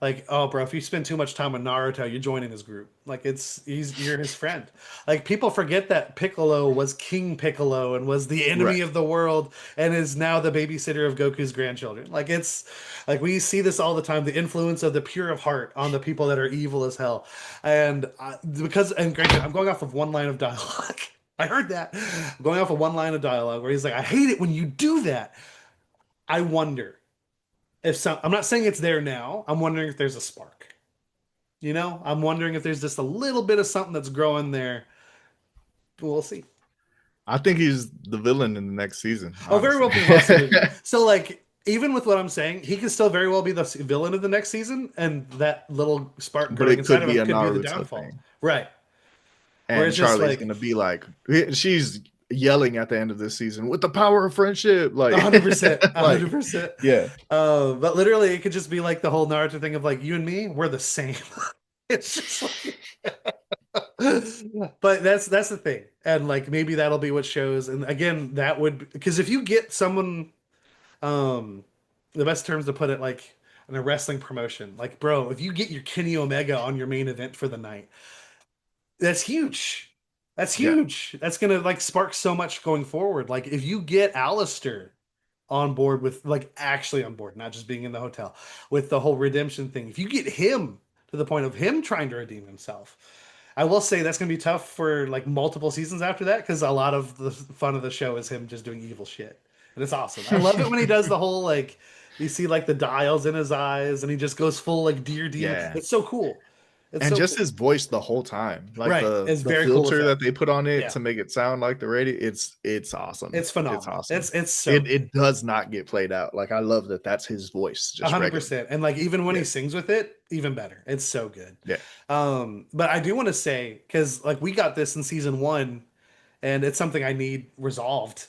Like, oh, bro, if you spend too much time with Naruto, you're joining his group. Like, you're his friend. Like, people forget that Piccolo was King Piccolo and was the Right. enemy of the world and is now the babysitter of Goku's grandchildren. Like, it's like we see this all the time. The influence of the pure of heart on the people that are evil as hell, and and granted, I'm going off of one line of dialogue. I heard that. I'm going off of one line of dialogue where he's like, "I hate it when you do that." I wonder if some. I'm not saying it's there now. I'm wondering if there's a spark. I'm wondering if there's just a little bit of something that's growing there. We'll see. I think he's the villain in the next season, Oh, very honestly. well can possibly be. So, like, even with what I'm saying, he could still very well be the villain of the next season, and that little spark But growing it inside could of be him a could be the Naruto downfall. thing. Right. Where And it's just Charlie's like gonna be like, she's yelling at the end of this season with the power of friendship. Like, 100%, like, 100%. yeah. But literally, it could just be like the whole Naruto thing of like, you and me, we're the same. It's just like, but that's the thing, and like maybe that'll be what shows. And again, that would because if you get someone, um, the best terms to put it, like in a wrestling promotion, like bro, if you get your Kenny Omega on your main event for the night, that's huge. That's Yeah. huge. That's gonna like spark so much going forward. Like if you get Alistair on board with like actually on board, not just being in the hotel with the whole redemption thing. If you get him to the point of him trying to redeem himself, I will say that's gonna be tough for like multiple seasons after that because a lot of the fun of the show is him just doing evil shit, and it's awesome. I love it when he does the whole like you see like the dials in his eyes and he just goes full like deer demon. Yeah. It's so cool. It's And so just cool. his voice the whole time, like Right. It's the very cool filter that effect. they put on it Yeah. to make it sound like the radio, it's awesome. It's It's phenomenal. awesome. It's so It good. does not get played out. Like, I love that that's his voice, A just hundred regular. percent. And like even when Yeah. he sings with it, even better. It's so good. Yeah. But I do want to say, because like we got this in season one, and it's something I need resolved.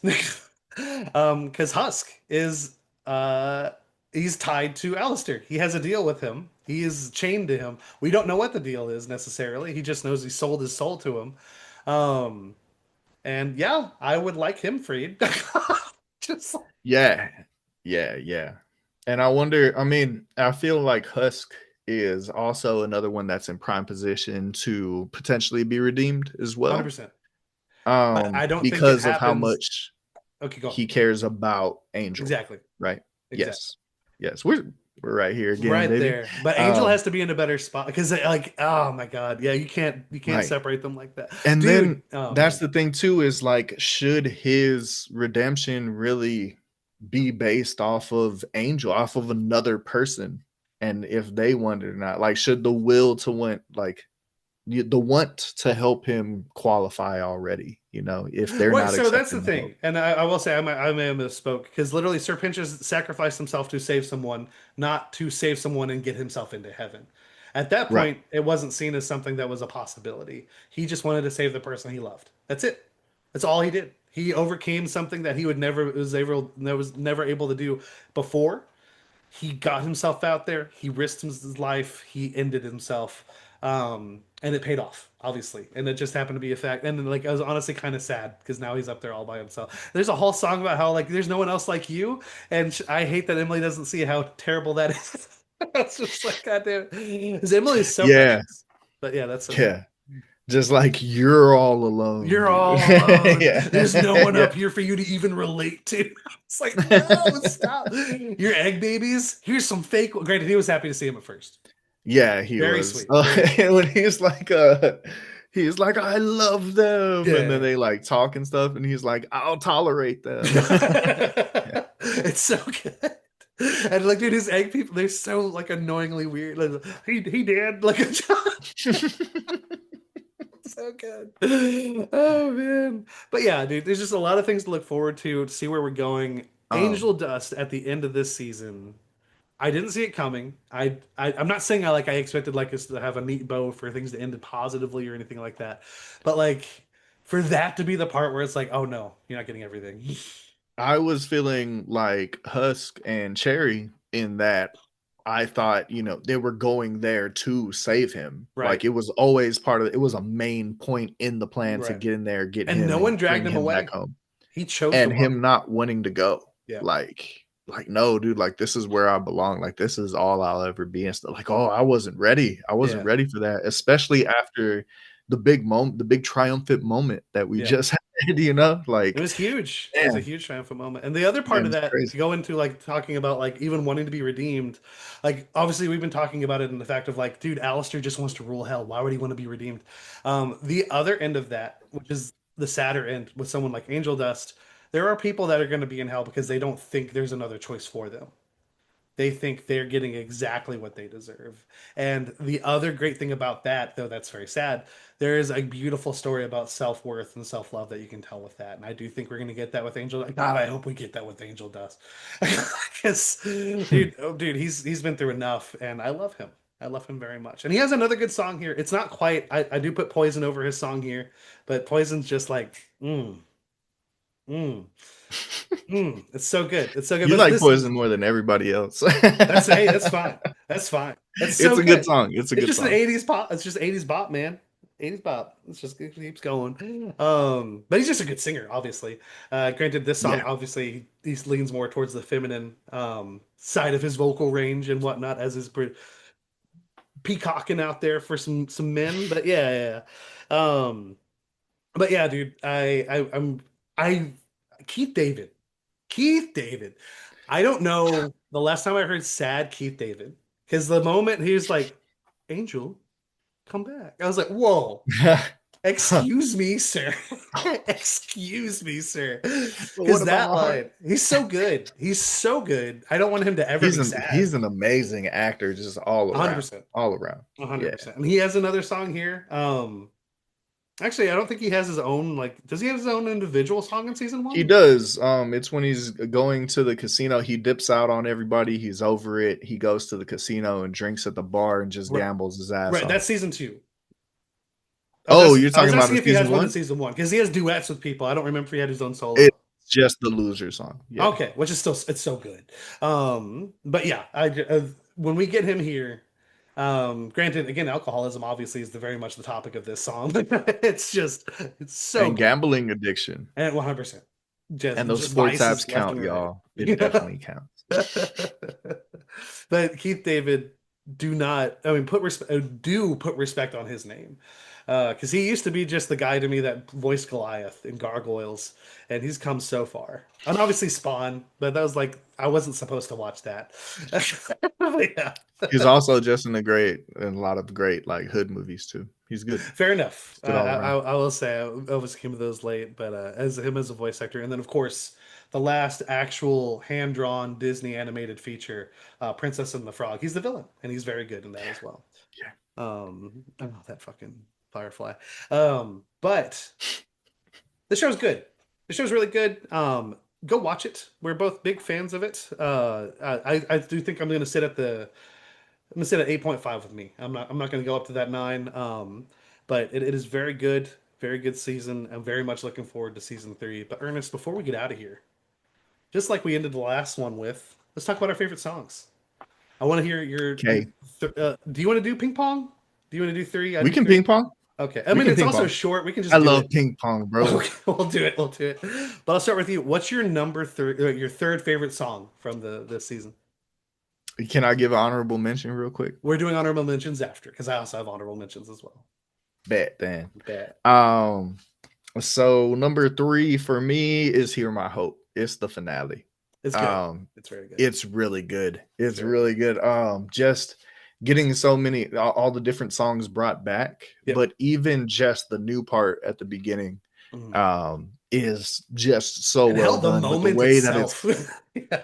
Because Husk is he's tied to Alistair. He has a deal with him. He is chained to him. We don't know what the deal is necessarily. He just knows he sold his soul to him. Um, and yeah, I would like him freed. Just like, Yeah. Yeah, yeah. And I wonder, I mean, I feel like Husk is also another one that's in prime position to potentially be redeemed as well. 100%. But I don't think it Because of how happens. much Okay, go on. he cares about Angel, Exactly. right? Exactly. Yes. Yes. We're right here again, Right baby. there. But Angel Um, has to be in a better spot because like, oh my God. Yeah, you can't right. separate them like that. And Dude, then oh that's man. the thing too, is like, should his redemption really be based off of Angel, off of another person? And if they want it or not, like, should the will to want, like, the want to help him qualify already, if they're Right, not so that's the accepting the help? thing. And I will say I may have misspoke because literally Sir Pinchas sacrificed himself to save someone, not to save someone and get himself into heaven. At that Right. point, it wasn't seen as something that was a possibility. He just wanted to save the person he loved. That's it. That's all he did. He overcame something that he would never was never able to do before. He got himself out there. He risked his life. He ended himself, and it paid off, obviously. And it just happened to be a fact. And like I was honestly kind of sad because now he's up there all by himself. There's a whole song about how like there's no one else like you, and I hate that Emily doesn't see how terrible that is. It's just like goddamn, because Emily is so Yeah. precious. But yeah, that's so funny. Yeah. Just like, you're all alone, You're dude. all alone. Yeah. There's no one Yeah. up here for you to even relate to. It's like, no, stop. Your egg babies. Here's some fake. Granted, he was happy to see him at first. Yeah, he Very was. sweet. Very sweet. And when he's like, I love them. And then Yeah. they like talk and stuff. And he's like, I'll tolerate them. Yeah. It's so good. And like, dude, his egg people, they're so like annoyingly weird. Like, he did like a so good. Oh man. But yeah, dude, there's just a lot of things to look forward to see where we're going. um Angel Dust at the end of this season. I didn't see it coming. I'm not saying I expected like us to have a neat bow for things to end positively or anything like that. But like for that to be the part where it's like, oh no, you're not getting everything. I was feeling like Husk and Cherry in that I thought, they were going there to save him. Right. Like it was always part of it was a main point in the plan to Right. get in there, get And him no one and dragged bring him him back away. home. He chose to And walk. him not wanting to go. Yeah. Like no, dude, like this is where I belong. Like this is all I'll ever be and stuff. Like, oh, I wasn't ready. I wasn't Yeah. ready for that, especially after the big moment, the big triumphant moment that we Yeah. just had, It like was huge. It was a man, huge triumphant moment. And the other part man, of it's that, to crazy. go into like talking about like even wanting to be redeemed, like obviously we've been talking about it in the fact of like, dude, Alistair just wants to rule hell. Why would he want to be redeemed? The other end of that, which is the sadder end with someone like Angel Dust, there are people that are going to be in hell because they don't think there's another choice for them. They think they're getting exactly what they deserve. And the other great thing about that, though that's very sad, there is a beautiful story about self-worth and self-love that you can tell with that. And I do think we're going to get that with Angel. God, I hope we get that with Angel Dust. Because, dude, oh, dude, he's been through enough, and I love him. I love him very much. And he has another good song here. It's not quite, I do put Poison over his song here, but Poison's just like, mm, it's so good. It's so good. You But like this Poison more than everybody else. That's hey, that's fine. That's fine. That's It's so a good good. song. It's a It's good just an song. 80s pop. It's just 80s bop, man. 80s bop. It keeps going. But he's just a good singer, obviously. Granted, this song Yeah. obviously he leans more towards the feminine side of his vocal range and whatnot, as his peacocking out there for some men. But yeah, yeah. But yeah, dude, I Keith David. Keith David. I don't know the last time I heard sad Keith David. Because the moment he was like, Angel, come back. I was like, whoa, excuse me, sir. Excuse me, sir. But what Because about that my heart? line, he's so good. He's so good. I don't want him to ever He's be an sad. he's an amazing actor, just all around, 100%. all around. Yeah, 100%. And he has another song here. Actually, I don't think he has his own, like, does he have his own individual song in season he one? does. It's when he's going to the casino. He dips out on everybody. He's over it. He goes to the casino and drinks at the bar and just Right, gambles his ass right. off. That's season two. Oh, you're I was talking about asking in if he has season one in one? season one because he has duets with people. I don't remember if he had his own It's solo. just the loser song. Yeah. Okay, which is still it's so good. But yeah, when we get him here, granted, again, alcoholism obviously is the very much the topic of this song. It's just it's so And good gambling addiction. and 100%, And those just sports apps vices left count, and right. y'all. It definitely counts. But Keith David, do not, I mean, do put respect on his name. Because he used to be just the guy to me that voiced Goliath in Gargoyles, and he's come so far. And obviously Spawn, but that was like, I wasn't supposed to watch that. But yeah. He's also just in a lot of great like hood movies too. He's good. Fair enough. He's good all around. I will say I was came to those late, but as him as a voice actor, and then of course the last actual hand-drawn Disney animated feature, Princess and the Frog. He's the villain, and he's very good in that as well. Yeah. Oh, that fucking Firefly. But the show's good. The show's really good. Go watch it. We're both big fans of it. I do think I'm gonna sit at 8.5 with me. I'm not gonna go up to that 9. But it is very good season. I'm very much looking forward to season 3. But Ernest, before we get out of here, just like we ended the last one with, let's talk about our favorite songs. I want to hear Okay. do you want to do ping pong? Do you want to do 3? I We do can 3. ping pong. Okay. I We mean, can it's ping also pong. short. We can I just do love it. ping pong, bro. Okay, we'll do it. We'll do it. But I'll start with you. What's your number 3, your third favorite song from the this season? Can I give an honorable mention real quick? We're doing honorable mentions after because I also have honorable mentions as well. Bet then. Bet. Um, so number 3 for me is Hear My Hope. It's the finale. It's good. Um, It's very good. it's really good. It's It's very good. really good. Just getting so many all the different songs brought back, Yep. but even just the new part at the beginning Mhm. is just so And well hell, the done. But the moment way that it's itself. Yeah.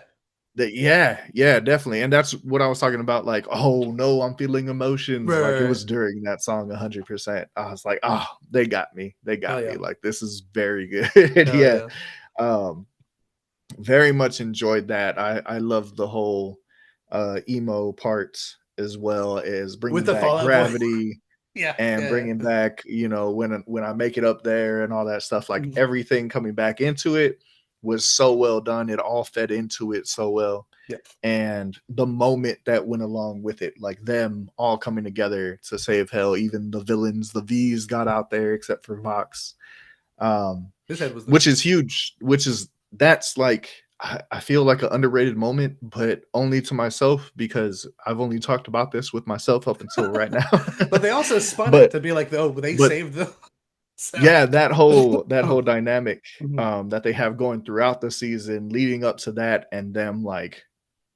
Yeah, definitely. And that's what I was talking about. Like, oh no, I'm feeling emotions. Like it Right. was during that song 100%. I was like, oh, they got me. They Hell got me. yeah. Like this is very good. Hell Yeah. yeah. Um, very much enjoyed that. I love the whole emo parts as well as With bringing the back Fallout Boy. gravity Yeah. and Yeah. bringing back, when I make it up there and all that stuff, like Mhm. everything coming back into it was so well done. It all fed into it so well. Yeah. And the moment that went along with it, like them all coming together to save hell, even the villains, the V's got out there except for Vox, um, His head was which nice. is huge. That's like I feel like an underrated moment, but only to myself because I've only talked about this with myself up until right now. But they also spun it but to be like, oh, they but saved them. So yeah, that whole dynamic Mhm. that they have going throughout the season, leading up to that, and them like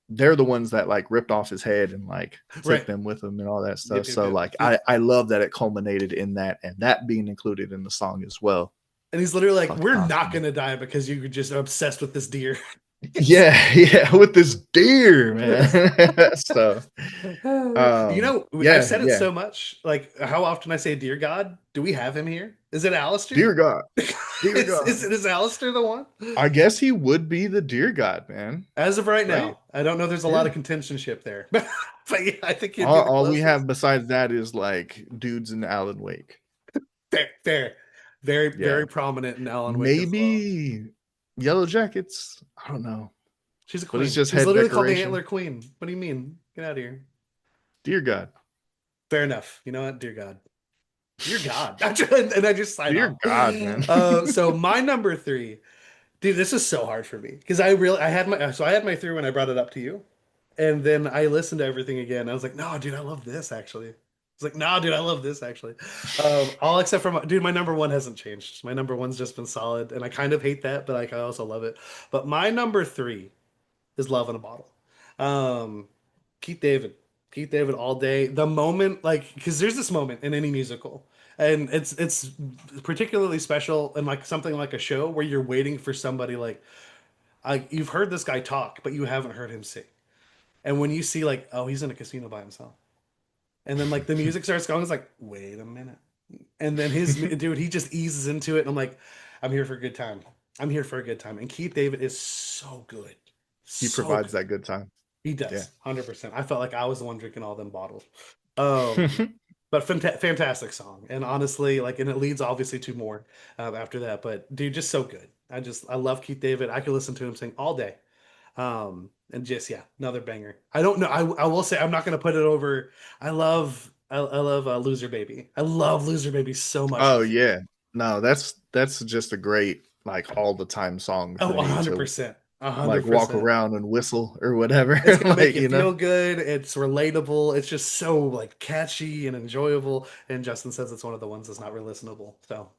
they're the ones that like ripped off his head and like took Right. them with him and all that Yep, stuff. yep, So yep. like I love that it culminated in that and that being included in the song as well. And he's literally like, Fucking we're not awesome. gonna die because you're just obsessed with this deer. Yeah, yeah, with this deer, man. So, You know, I've yeah, said it yeah. so much. Like how often I say dear God. Do we have him here? Is it Alistair? Dear God, dear God. Is Alistair the one? I guess he would be the deer god, man. As of right Right? now, I don't know. There's a lot Yeah. of contentionship there, but yeah, I think he'd be All, the all we closest. have besides that is like dudes in Alan Wake. Fair, fair, very, Yeah. very prominent in Alan Wake as well. Maybe Yellow Jackets. I don't know. She's a But it's queen. just She's head literally called the decoration. Antler Queen. What do you mean? Get out of here. Dear God. Fair enough. You know what? Dear God. Dear God. And I just sign Dear off. God, man. So my number three, dude, this is so hard for me because I had my three when I brought it up to you, and then I listened to everything again. I was like, no, dude, I love this actually. I was like, no, dude, I love this actually. All except for dude, my number one hasn't changed. My number one's just been solid, and I kind of hate that, but like I also love it. But my number three is Love in a Bottle. Um, Keith David. Keith David all day. The moment, like, because there's this moment in any musical, and it's particularly special in like something like a show where you're waiting for somebody like you've heard this guy talk, but you haven't heard him sing. And when you see like, oh, he's in a casino by himself, and then like the music starts going, it's like, wait a minute. And then his dude, he just eases into it, and I'm like, I'm here for a good time. I'm here for a good time. And Keith David is so good, He so provides good. that good time. He Yeah. does, 100%. I felt like I was the one drinking all them bottles. But fantastic song, and honestly, like, and it leads obviously to more after that. But dude, just so good. I love Keith David. I could listen to him sing all day. And just yeah, another banger. I don't know. I will say I'm not gonna put it over. I love Loser Baby. I love Loser Baby so much Oh from Keith. yeah. No, that's just a great like all the time song Oh, for me to 100%. like walk 100%. around and whistle or whatever. It's gonna make Like, you feel good. It's relatable. It's just so like catchy and enjoyable. And Justin says it's one of the ones that's not re-listenable. So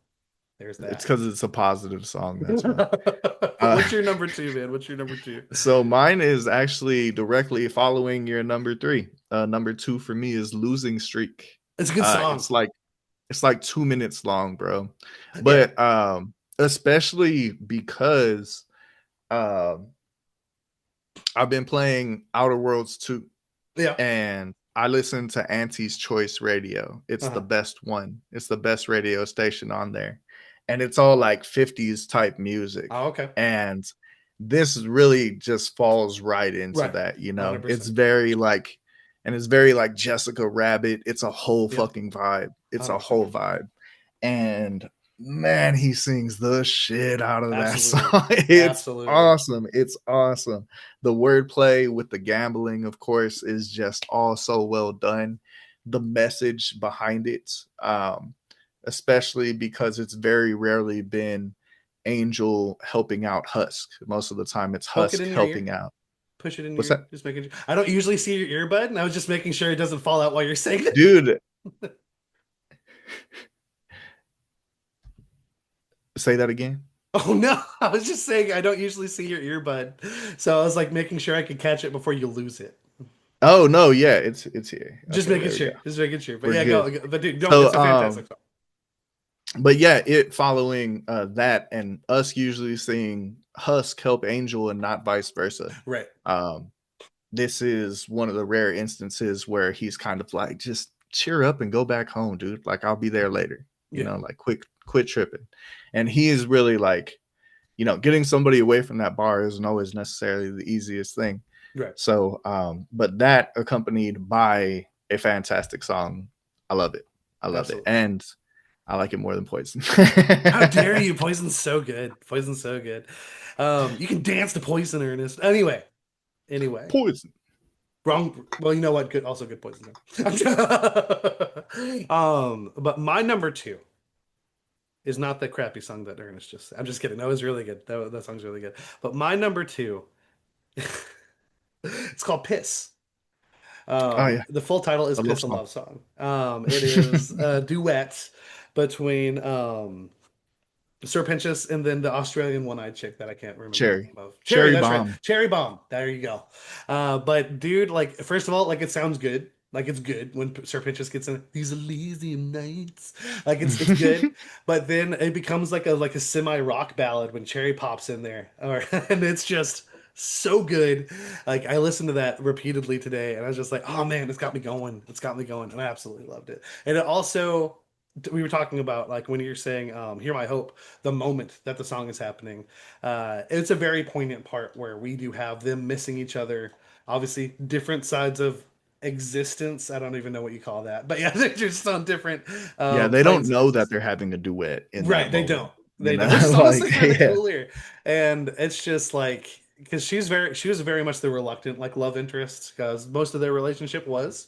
there's it's that. because it's a positive song. That's why. What's Uh, your number two, man? What's your number two? so mine is actually directly following your number three. Number two for me is Losing Streak. It's a good Uh, song. it's like it's like 2 minutes long, bro. Yeah. But especially because um I've been playing Outer Worlds 2 Yeah. and I listen to Auntie's Choice Radio. It's the Uh-huh. best one. It's the best radio station on there. And it's all like 50s type music. Oh, okay. And this really just falls right into Right. that, 100%. it's very like Jessica Rabbit. It's a whole Yep. fucking vibe. It's a 100%. whole vibe. And man, he sings the shit out of that Absolutely. song. It's Absolutely. awesome. It's awesome. The wordplay with the gambling, of course, is just all so well done. The message behind it, especially because it's very rarely been Angel helping out Husk. Most of the time, it's Poke it Husk in your helping ear. out. Push it in your What's ear. that, Just making sure. I don't usually see your earbud, and I was just making sure it doesn't fall out while you're saying it. dude? Say that again. Oh no. I was just saying I don't usually see your earbud. So I was like making sure I could catch it before you lose it. Oh no, yeah, it's here. Just Okay, making there we sure. go. Just making sure. But We're yeah, good. But dude, don't. So It's a fantastic song. but yeah, it following that and us usually seeing Husk help Angel and not vice versa. Right. Um, this is one of the rare instances where he's kind of like, just cheer up and go back home, dude. Like, I'll be there later. You Yeah. know, like, quit tripping. And he is really like, getting somebody away from that bar isn't always necessarily the easiest thing. Right. So, but that accompanied by a fantastic song, I love it. I love it, Absolutely. and I like it more than Poison. How dare you? Poison's so good. Poison's so good. You can dance to Poison, Ernest. Anyway. Poison. Wrong. Well, you know what? Good. Also good Poison. But my number two is not the crappy song that Ernest just said. I'm just kidding. That was really good. That song's really good. But my number two, it's called Piss. Oh yeah, The full title is a love Piss a song. Love Song. It is a duet between Sir Pentious and then the Australian one-eyed chick that I can't remember the Cherry, name of. Cherry, cherry that's right. bomb. Cherry Bomb. There you go. But dude, like, first of all, like it sounds good. Like it's good when Sir Pentious gets in these Elysium nights. Like it's good. But then it becomes like a semi-rock ballad when Cherry pops in there. Or and it's just so good. Like I listened to that repeatedly today and I was just like, oh man, it's got me going. It's got me going. And I absolutely loved it. And it also we were talking about like when you're saying hear my hope, the moment that the song is happening, it's a very poignant part where we do have them missing each other, obviously different sides of existence. I don't even know what you call that, but yeah, they're just on different Yeah, they don't planes of know that existence. they're having a duet in that Right, they moment. don't. They don't. Which is Like, honestly kind of yeah, cool here. And it's just like because she was very much the reluctant like love interest because most of their relationship was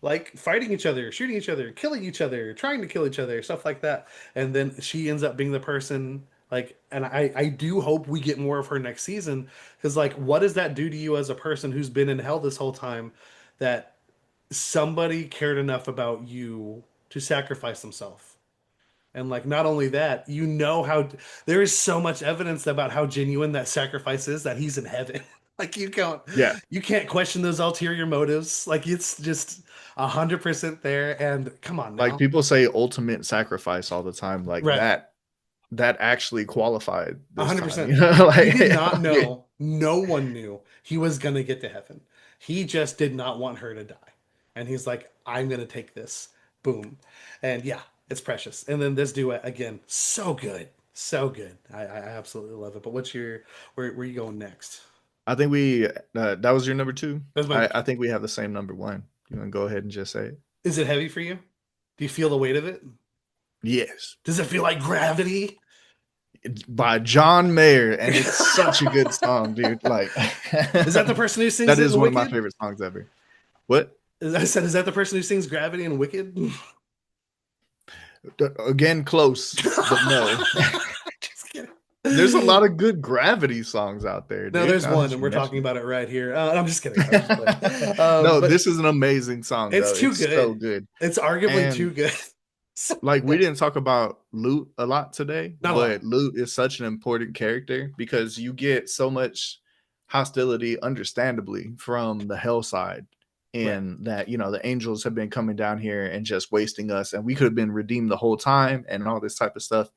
like fighting each other, shooting each other, killing each other, trying to kill each other, stuff like that. And then she ends up being the person like and I do hope we get more of her next season because like what does that do to you as a person who's been in hell this whole time that somebody cared enough about you to sacrifice themselves? And like not only that, you know how there is so much evidence about how genuine that sacrifice is that he's in heaven. Like yeah. you can't question those ulterior motives. Like it's just 100% there. And come on Like now. people say, ultimate sacrifice all the time. Like Right. that actually qualified this time. 100%. He Like, did not yeah, know. No one knew he was gonna get to heaven. He just did not want her to die. And he's like, I'm gonna take this. Boom. And yeah, it's precious. And then this duet again, so good. So good. I absolutely love it. But where are you going next? I think that was your number two. That's my number I two. think we have the same number one. You want to go ahead and just say it? Is it heavy for you? Do you feel the weight of it? Yes, Does it feel like gravity? by John Mayer, and it's such a good song, dude. Like, Is that the person who sings that it is in one of my Wicked? favorite songs ever. What? I said, is that the person who sings Gravity in Wicked? Again, close, but no. Just kidding. There's a lot of good Gravity songs out there, No, dude. there's Now one, that and you we're talking mention about it right here. I'm just kidding. I'm just playing. it. No, But this is an amazing song, it's though. too It's so good. good. It's arguably too And good. So like, we good. didn't talk about Lute a lot today, Not a lot. but Lute is such an important character because you get so much hostility, understandably, from the hell side. Right. In that, the angels have been coming down here and just wasting us, and we could have been redeemed the whole time, and all this type of stuff.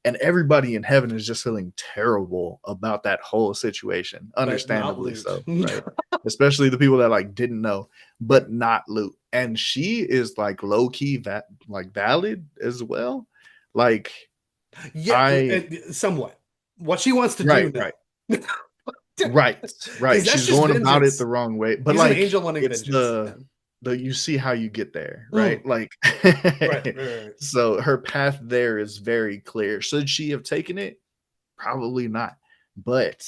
And everybody in heaven is just feeling terrible about that whole situation, But not understandably loot. so, right? Especially the people that like didn't know, Right. but not Luke. And she is like low key like valid as well. Like, Yeah, I somewhat. What she wants to do right, now. right, right, right. Because that's She's just going about it vengeance. the wrong way, but He's an like, angel wanting it's vengeance. Yeah. the you see how you get there, Mm. right? Like, Right, right, right. so her path there is very clear. Should she have taken it? Probably not. But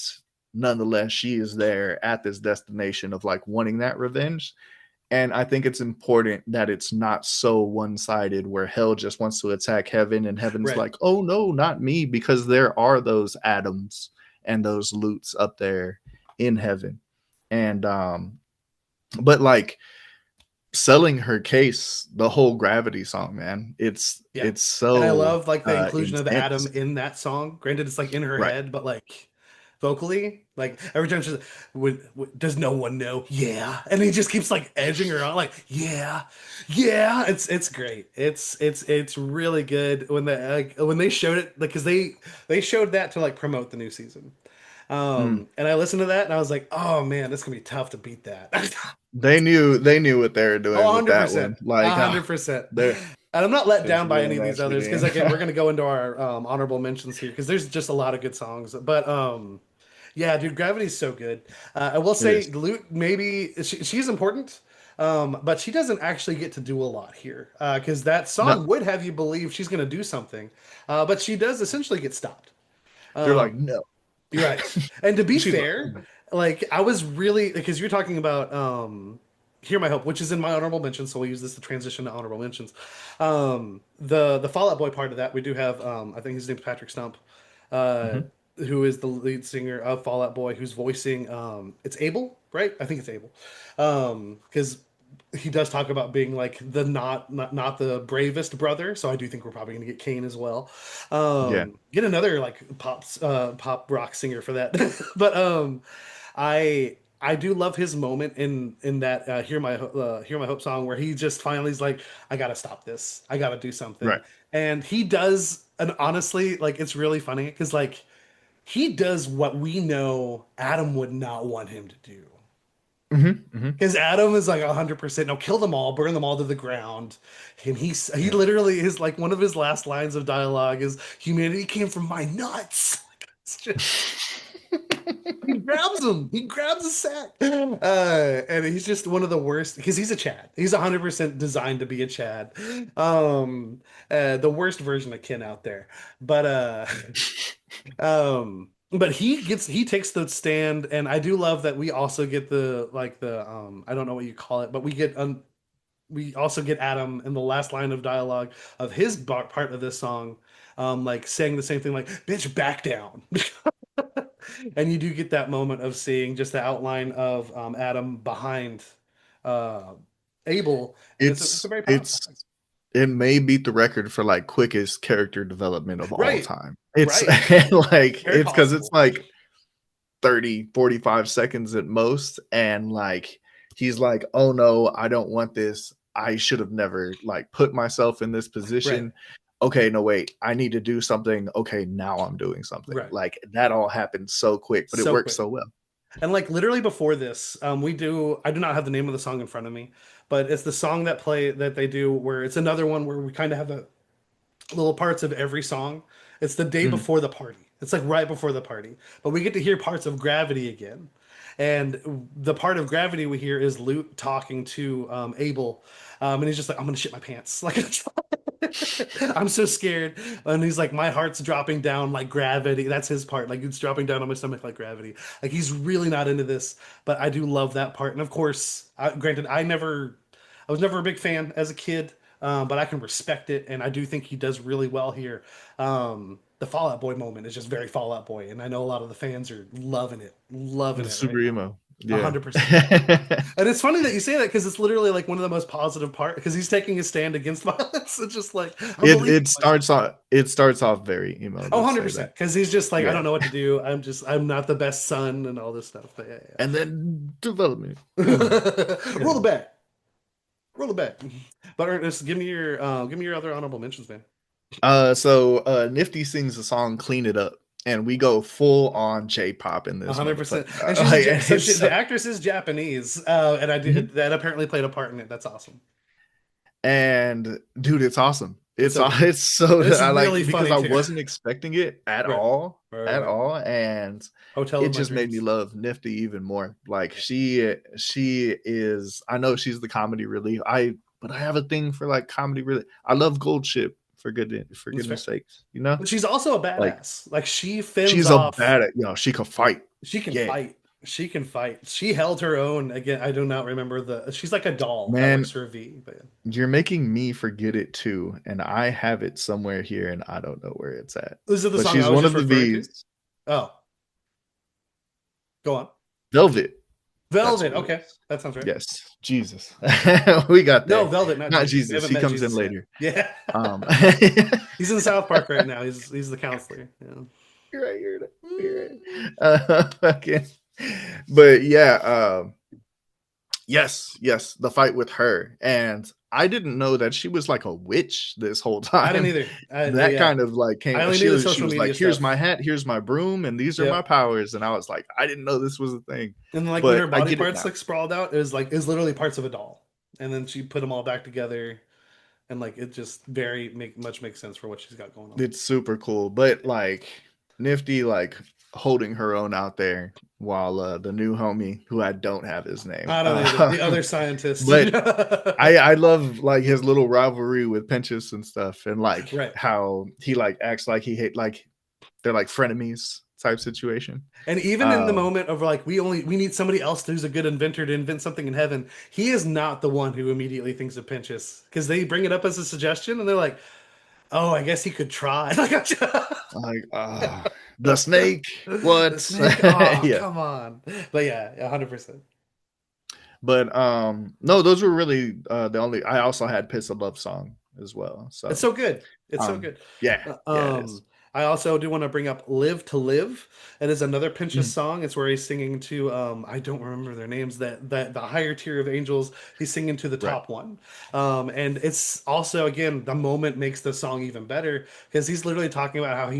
nonetheless, she is there at this destination of like wanting that revenge. And I think it's important that it's not so one sided where hell just wants to attack heaven and heaven's Right. like, oh no, not me, because there are those atoms and those loots up there in heaven. And, but like, selling her case, the whole Gravity song, man, Yeah. it's And I so love like the inclusion of the Atom intense. in that song. Granted, it's like in her Right. head, but like vocally, like every time she's like, does no one know? Yeah. And he just keeps like edging her on, like, yeah, yeah. It's great. It's really good when they showed it, like, because they showed that to like promote the new season. Mm. And I listened to that and I was like, oh man, this can be tough to beat that. They knew what they were Oh, doing with that 100%. one. Like, 100%. they're And I'm not let just down by real any of these nasty, others because Dan. again, we're gonna go into our honorable mentions here because there's just a lot of good songs. But yeah, dude, Gravity's so good. I will It say, is. Lute maybe she's important, but she doesn't actually get to do a lot here because that No, song would have you believe she's gonna do something, but she does essentially get stopped. they're like, Um, no. you're right. And to be She's like, fair, like I was really because you're talking about Hear My Hope, which is in my honorable mentions, so we'll use this to transition to honorable mentions. The Fall Out Boy part of that, we do have I think his name's Patrick Stump, uh, mhm. who is the lead singer of Fall Out Boy, who's voicing it's Abel, right? I think it's Abel. Because he does talk about being like the not the bravest brother, so I do think we're probably gonna get Kane as well. Yeah, Get another like pop rock singer for that. But I do love his moment in that Hear My Hope song where he just finally is like, I gotta stop this, I gotta do something. right. And he does, and honestly like it's really funny because like he does what we know Adam would not want him to do. Hmm, hmm. Because Adam is like 100%, no, kill them all, burn them all to the ground. And he Yeah. literally is like one of his last lines of dialogue is humanity came from my nuts. It's just, he grabs him. He grabs a sack. And he's just one of the worst because he's a Chad. He's 100% designed to be a Chad. Um, the worst version of Ken out there. But but he takes the stand, and I do love that we also get the like the I don't know what you call it, but we also get Adam in the last line of dialogue of his part of this song, like saying the same thing, like "bitch, back down." And you do get that moment of seeing just the outline of Adam behind uh, Abel, and it's a very powerful It's thing. it may beat the record for like quickest character development of all Right, time. It's right, like very it's because it's possible. like 30, 45 seconds at most, and like he's like, oh no, I don't want this. I should have never like put myself in this Right, position. Okay, no wait, I need to do something. Okay, now I'm doing something. right, Like that all happened so quick, but it so works quick. so well. And like literally before this, I do not have the name of the song in front of me, but it's the song that they do where it's another one where we kind of have the little parts of every song. It's the day Mhm. before the party. It's like right before the party, but we get to hear parts of Gravity again. And the part of Gravity we hear is Luke talking to Abel, and he's just like, "I'm gonna shit my pants." Like I'm so scared. And he's like, my heart's dropping down like gravity. That's his part. Like it's dropping down on my stomach like gravity. Like he's really not into this, but I do love that part. And of course, granted, I was never a big fan as a kid, but I can respect it. And I do think he does really well here. The Fallout Boy moment is just very Fallout Boy. And I know a lot of the fans are loving The it super right now. emo. Yeah. 100%. And it's funny that you say that because it's literally like one of the most positive part because he's taking a stand against violence. It's just like It unbelievable. starts off very emo, Oh, let's say that. 100%. Because he's just like, I Yeah. don't know what to do. I'm not the best son and all this stuff. But And then development. yeah, Ugh. yeah. Roll Yeah. the back. Roll the back. But Ernest, give me your other honorable mentions, man. Nifty sings the song "Clean It Up," and we go full on J-pop in this 100%. motherfucker. And Like, and so it's the so, actress is Japanese, and I mhm. did that apparently played a part in it. That's awesome. And dude, it's awesome. It's It's so good. it's so And it's I really like because funny I too. wasn't expecting it Right. at Right. all, and Hotel it of My just made me Dreams. love Nifty even more. Like Yeah. she is. I know she's the comedy relief. But I have a thing for like comedy relief. I love Gold Ship for That's fair. goodness sakes. You know, But she's also a like badass. Like she fends she's a off. bad at she could fight. She can Yeah, fight. She can fight. She held her own again. I do not remember the. She's like a doll that works man, for V. But you're making me forget it too, and I have it somewhere here, and I don't know where it's at. is it the But song I she's was one just of the referring to? V's. Oh, go on. Velvet. That's Velvet. what it Okay, is. that sounds right. Yes, Jesus. We got No, there. Velvet, not Not Jesus. We Jesus. haven't He met comes in Jesus yet. later. Yeah, Um, he's in South Park right now. He's the counselor. Yeah. you're right. You're right. You're right. Fucking. But yeah, Yes, yes, the fight with her, and I didn't know that she was like a witch this whole I didn't time. either. That Yeah, kind of like I came. only knew the She social was like, media "Here's my stuff. hat, here's my broom, and these are my Yep. powers." And I was like, "I didn't know this was a thing," And then like when but her I body get it parts now. like sprawled out, it was literally parts of a doll. And then she put them all back together, and like it just very make much makes sense for what she's got going on. It's super cool, but like Nifty, like holding her own out there, while the new homie, who I don't have his name, I don't either. The other scientist. but I love like his little rivalry with Pinchas and stuff, and like Right. how he like acts like he hate like they're like frenemies type situation. And even in the Um, moment of like we need somebody else who's a good inventor to invent something in heaven, he is not the one who immediately thinks of Pinchas because they bring it up as a suggestion and they're like, "Oh, I guess he could try." like the snake, The what? snake. Oh, Yeah, come on. But yeah, 100%. but no, those were really the only. I also had "Piss of Love" song as well. It's So so good. It's so um, good. yeah, Uh, yeah, it is. Um, I also do want to bring up "Live to Live." It is another Pinchas Mhm. song. It's where he's singing to I don't remember their names. That the higher tier of angels. He's singing to the Right. top one. And it's also again the moment makes the song even better because he's literally talking about how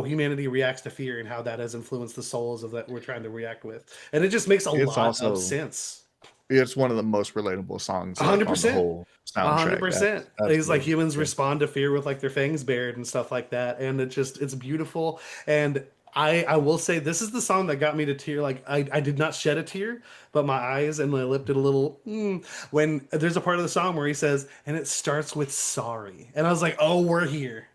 humanity reacts to fear and how that has influenced the souls of that we're trying to react with. And it just makes a It's lot of also sense. it's one of the most relatable songs like on the 100%. whole A hundred soundtrack. percent. He's like Absolutely. humans Yeah. respond to fear with like their fangs bared and stuff like that, and it's beautiful. And I will say this is the song that got me to tear. Like I did not shed a tear, but my eyes and my lip did a little when there's a part of the song where he says, and it starts with sorry, and I was like, oh, we're here.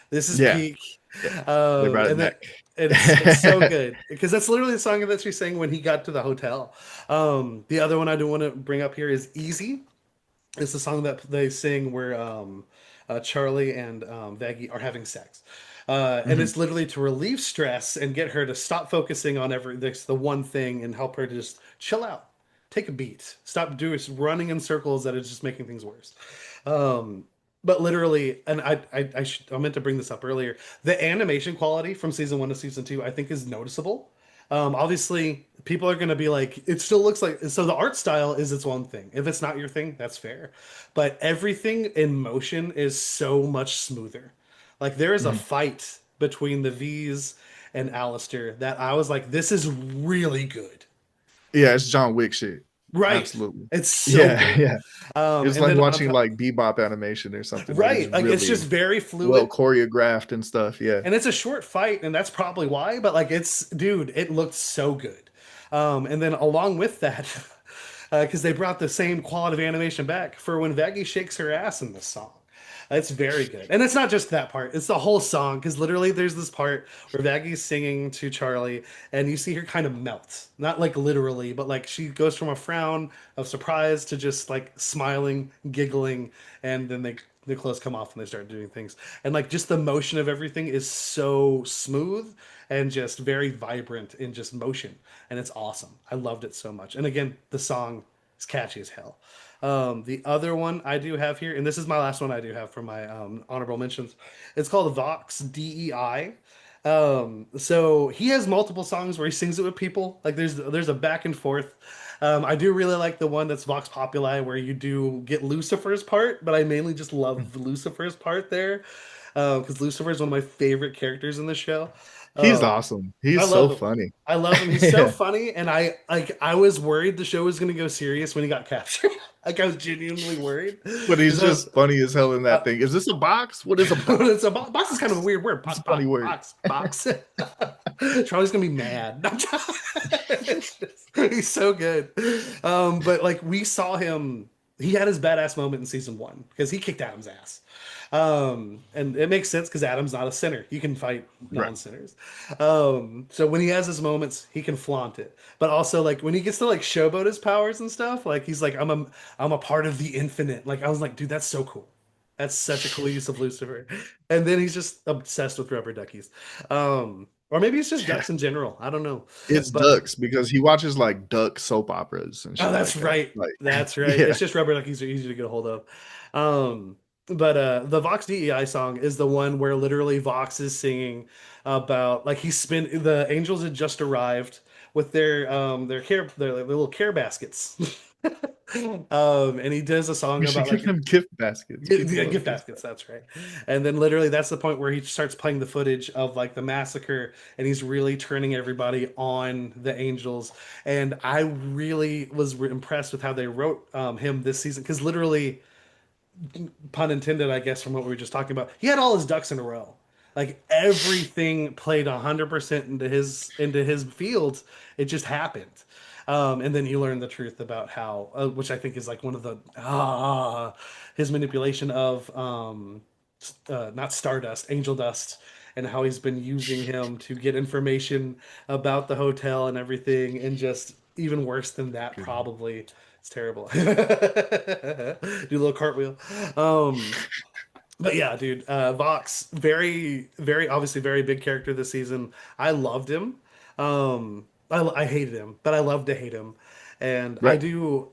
This is Yeah. peak. Yeah. They brought it And then back. it's so good because that's literally the song that she sang when he got to the hotel. The other one I do want to bring up here is Easy. It's the song that they sing where Charlie and Vaggie are having sex. And Mhm. it's literally to relieve stress and get her to stop focusing on the one thing and help her to just chill out, take a beat, stop doing running in circles that is just making things worse. Um, but literally, and I meant to bring this up earlier. The animation quality from season one to season two, I think, is noticeable. Obviously, people are going to be like, it still looks like. So the art style is its own thing. If it's not your thing, that's fair. But everything in motion is so much smoother. Like there is a Mhm. fight between the V's and Alistair that I was like, this is really good. Yeah, it's John Wick shit. Right. Absolutely. It's so Yeah, good. yeah. It's And like then on watching top, like bebop animation or something. Like it's right, like it's just really very well fluid. choreographed and stuff. Yeah. And it's a short fight, and that's probably why. But like, it's dude, it looked so good. And then along with that, because they brought the same quality of animation back for when Vaggie shakes her ass in this song. It's very good, and it's not just that part; it's the whole song. Because literally, there's this part where Vaggie's singing to Charlie, and you see her kind of melt. Not like literally, but like she goes from a frown of surprise to just like smiling, giggling, and then the clothes come off and they start doing things. And like just the motion of everything is so smooth and just very vibrant in just motion, and it's awesome. I loved it so much. And again, the song is catchy as hell. The other one I do have here, and this is my last one I do have for my honorable mentions. It's called Vox DEI. So he has multiple songs where he sings it with people. Like there's a back and forth. I do really like the one that's Vox Populi where you do get Lucifer's part, but I mainly just love Lucifer's part there because Lucifer is one of my favorite characters in the show. He's Um, awesome. I He's so love him. funny. I love him. He's so Yeah. funny, and I was worried the show was going to go serious when he got captured. Like I was genuinely worried But he's because I was. just funny as hell in Uh, that thing. Is this a box? What is a it's a box? box is kind of a weird word. It's Box, a funny box, word. box, box. Charlie's gonna be mad. He's so good. But like we saw him, he had his badass moment in season one because he kicked Adam's ass. And it makes sense because Adam's not a sinner. You can fight Right. non-sinners. So when he has his moments, he can flaunt it. But also like when he gets to like showboat his powers and stuff, like he's like, I'm a part of the infinite. Like I was like, dude, that's so cool. That's such a cool use of Lucifer. And then he's just obsessed with rubber duckies. Or maybe it's just Yeah. ducks in general. I don't know. It's But ducks because he watches like duck soap operas and oh, shit that's like that. right. Like, That's right. yeah. It's just rubber duckies are easy to get a hold of. But the Vox DEI song is the one where literally Vox is singing about like the angels had just arrived with their little care baskets. And he does a song We should about give like them gift baskets. People yeah, love gift gift baskets, that's right. And then literally that's the point where he starts playing the footage of like the massacre and he's really turning everybody on the Angels. And I really was impressed with how they wrote him this season because literally, pun intended, I guess, from what we were just talking about, he had all his ducks in a row. Like everything played 100% into his field. It just happened. And then you learn the truth about how, which I think is like one of the his manipulation of not Stardust, Angel Dust, and how he's been using him to get information about the hotel and everything, and just even worse than that, Good one. probably. It's terrible. Do a little cartwheel. Um, but yeah, dude, Vox, very, very obviously very big character this season. I loved him. I hated him, but I love to hate him, and I Right. do.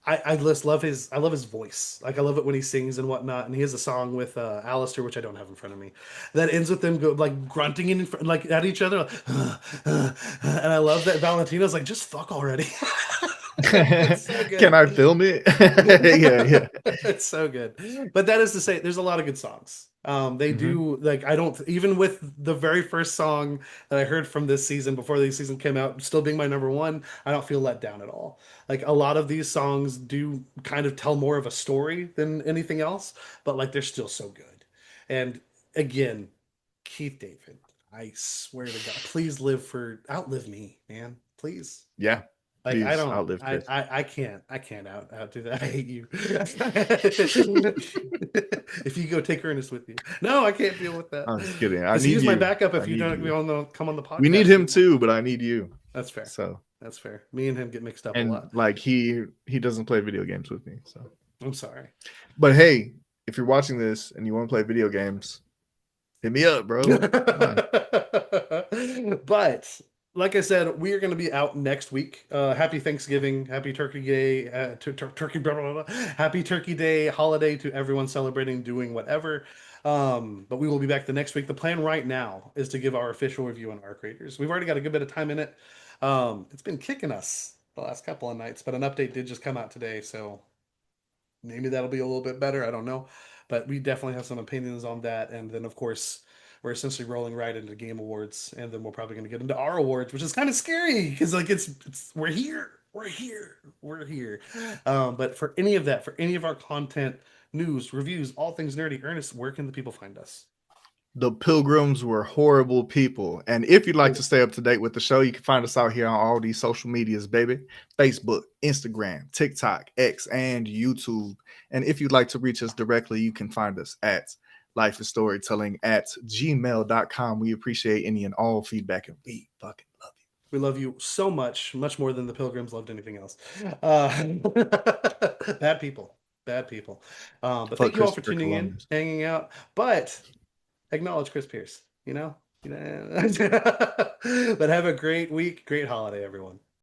I just love his voice. Like I love it when he sings and whatnot. And he has a song with Alistair, which I don't have in front of me, that ends with them like grunting like at each other, and I love that Valentino's like, just fuck already. It's so Can good. I film it? Yeah, yeah. It's so good. But that is to say, there's a lot of good songs. They Hmm. do like I don't even with the very first song that I heard from this season before the season came out, still being my number one, I don't feel let down at all. Like a lot of these songs do kind of tell more of a story than anything else, but like they're still so good. And again, Keith David, I swear to God, please outlive me, man. Please. Yeah. Like I Please don't, outlive Chris. I can't outdo that. I hate you. If you go take Ernest with you, no, I can't deal with that. I'm just kidding. I Because need he's my you. backup I if you need don't you. come on the We need podcast. him too, but I need you. That's fair. So, That's fair. Me and him get mixed up a and lot. like he doesn't play video games with me. So, I'm sorry. but hey, if you're watching this and you want to play video games, hit me up, bro. Come on. But like I said, we are going to be out next week. Happy Thanksgiving, Happy Turkey Day, Turkey, blah, blah, blah. Happy Turkey Day holiday to everyone celebrating, doing whatever. But we will be back the next week. The plan right now is to give our official review on Arc Raiders. We've already got a good bit of time in it. It's been kicking us the last couple of nights, but an update did just come out today, so maybe that'll be a little bit better. I don't know. But we definitely have some opinions on that. And then, of course, we're essentially rolling right into Game Awards. And then we're probably going to get into our awards, which is kind of scary because, like, we're here. We're here. We're here. But for any of that, for any of our content, news, reviews, all things nerdy, Ernest, where can the people find us? The Pilgrims were horrible people. And if you'd like to stay up to date with the show, you can find us out here on all these social medias, baby. Facebook, Instagram, TikTok, X, and YouTube. And if you'd like to reach us directly, you can find us at lifeisstorytelling@gmail.com. We appreciate any and all feedback, and we fucking love you. We love you so much, much more than the Pilgrims loved anything else. Bad people, bad people. But Fuck thank you all for Christopher tuning in, Columbus. hanging out. But acknowledge Chris Pierce, you know? But have a great week, great holiday, everyone.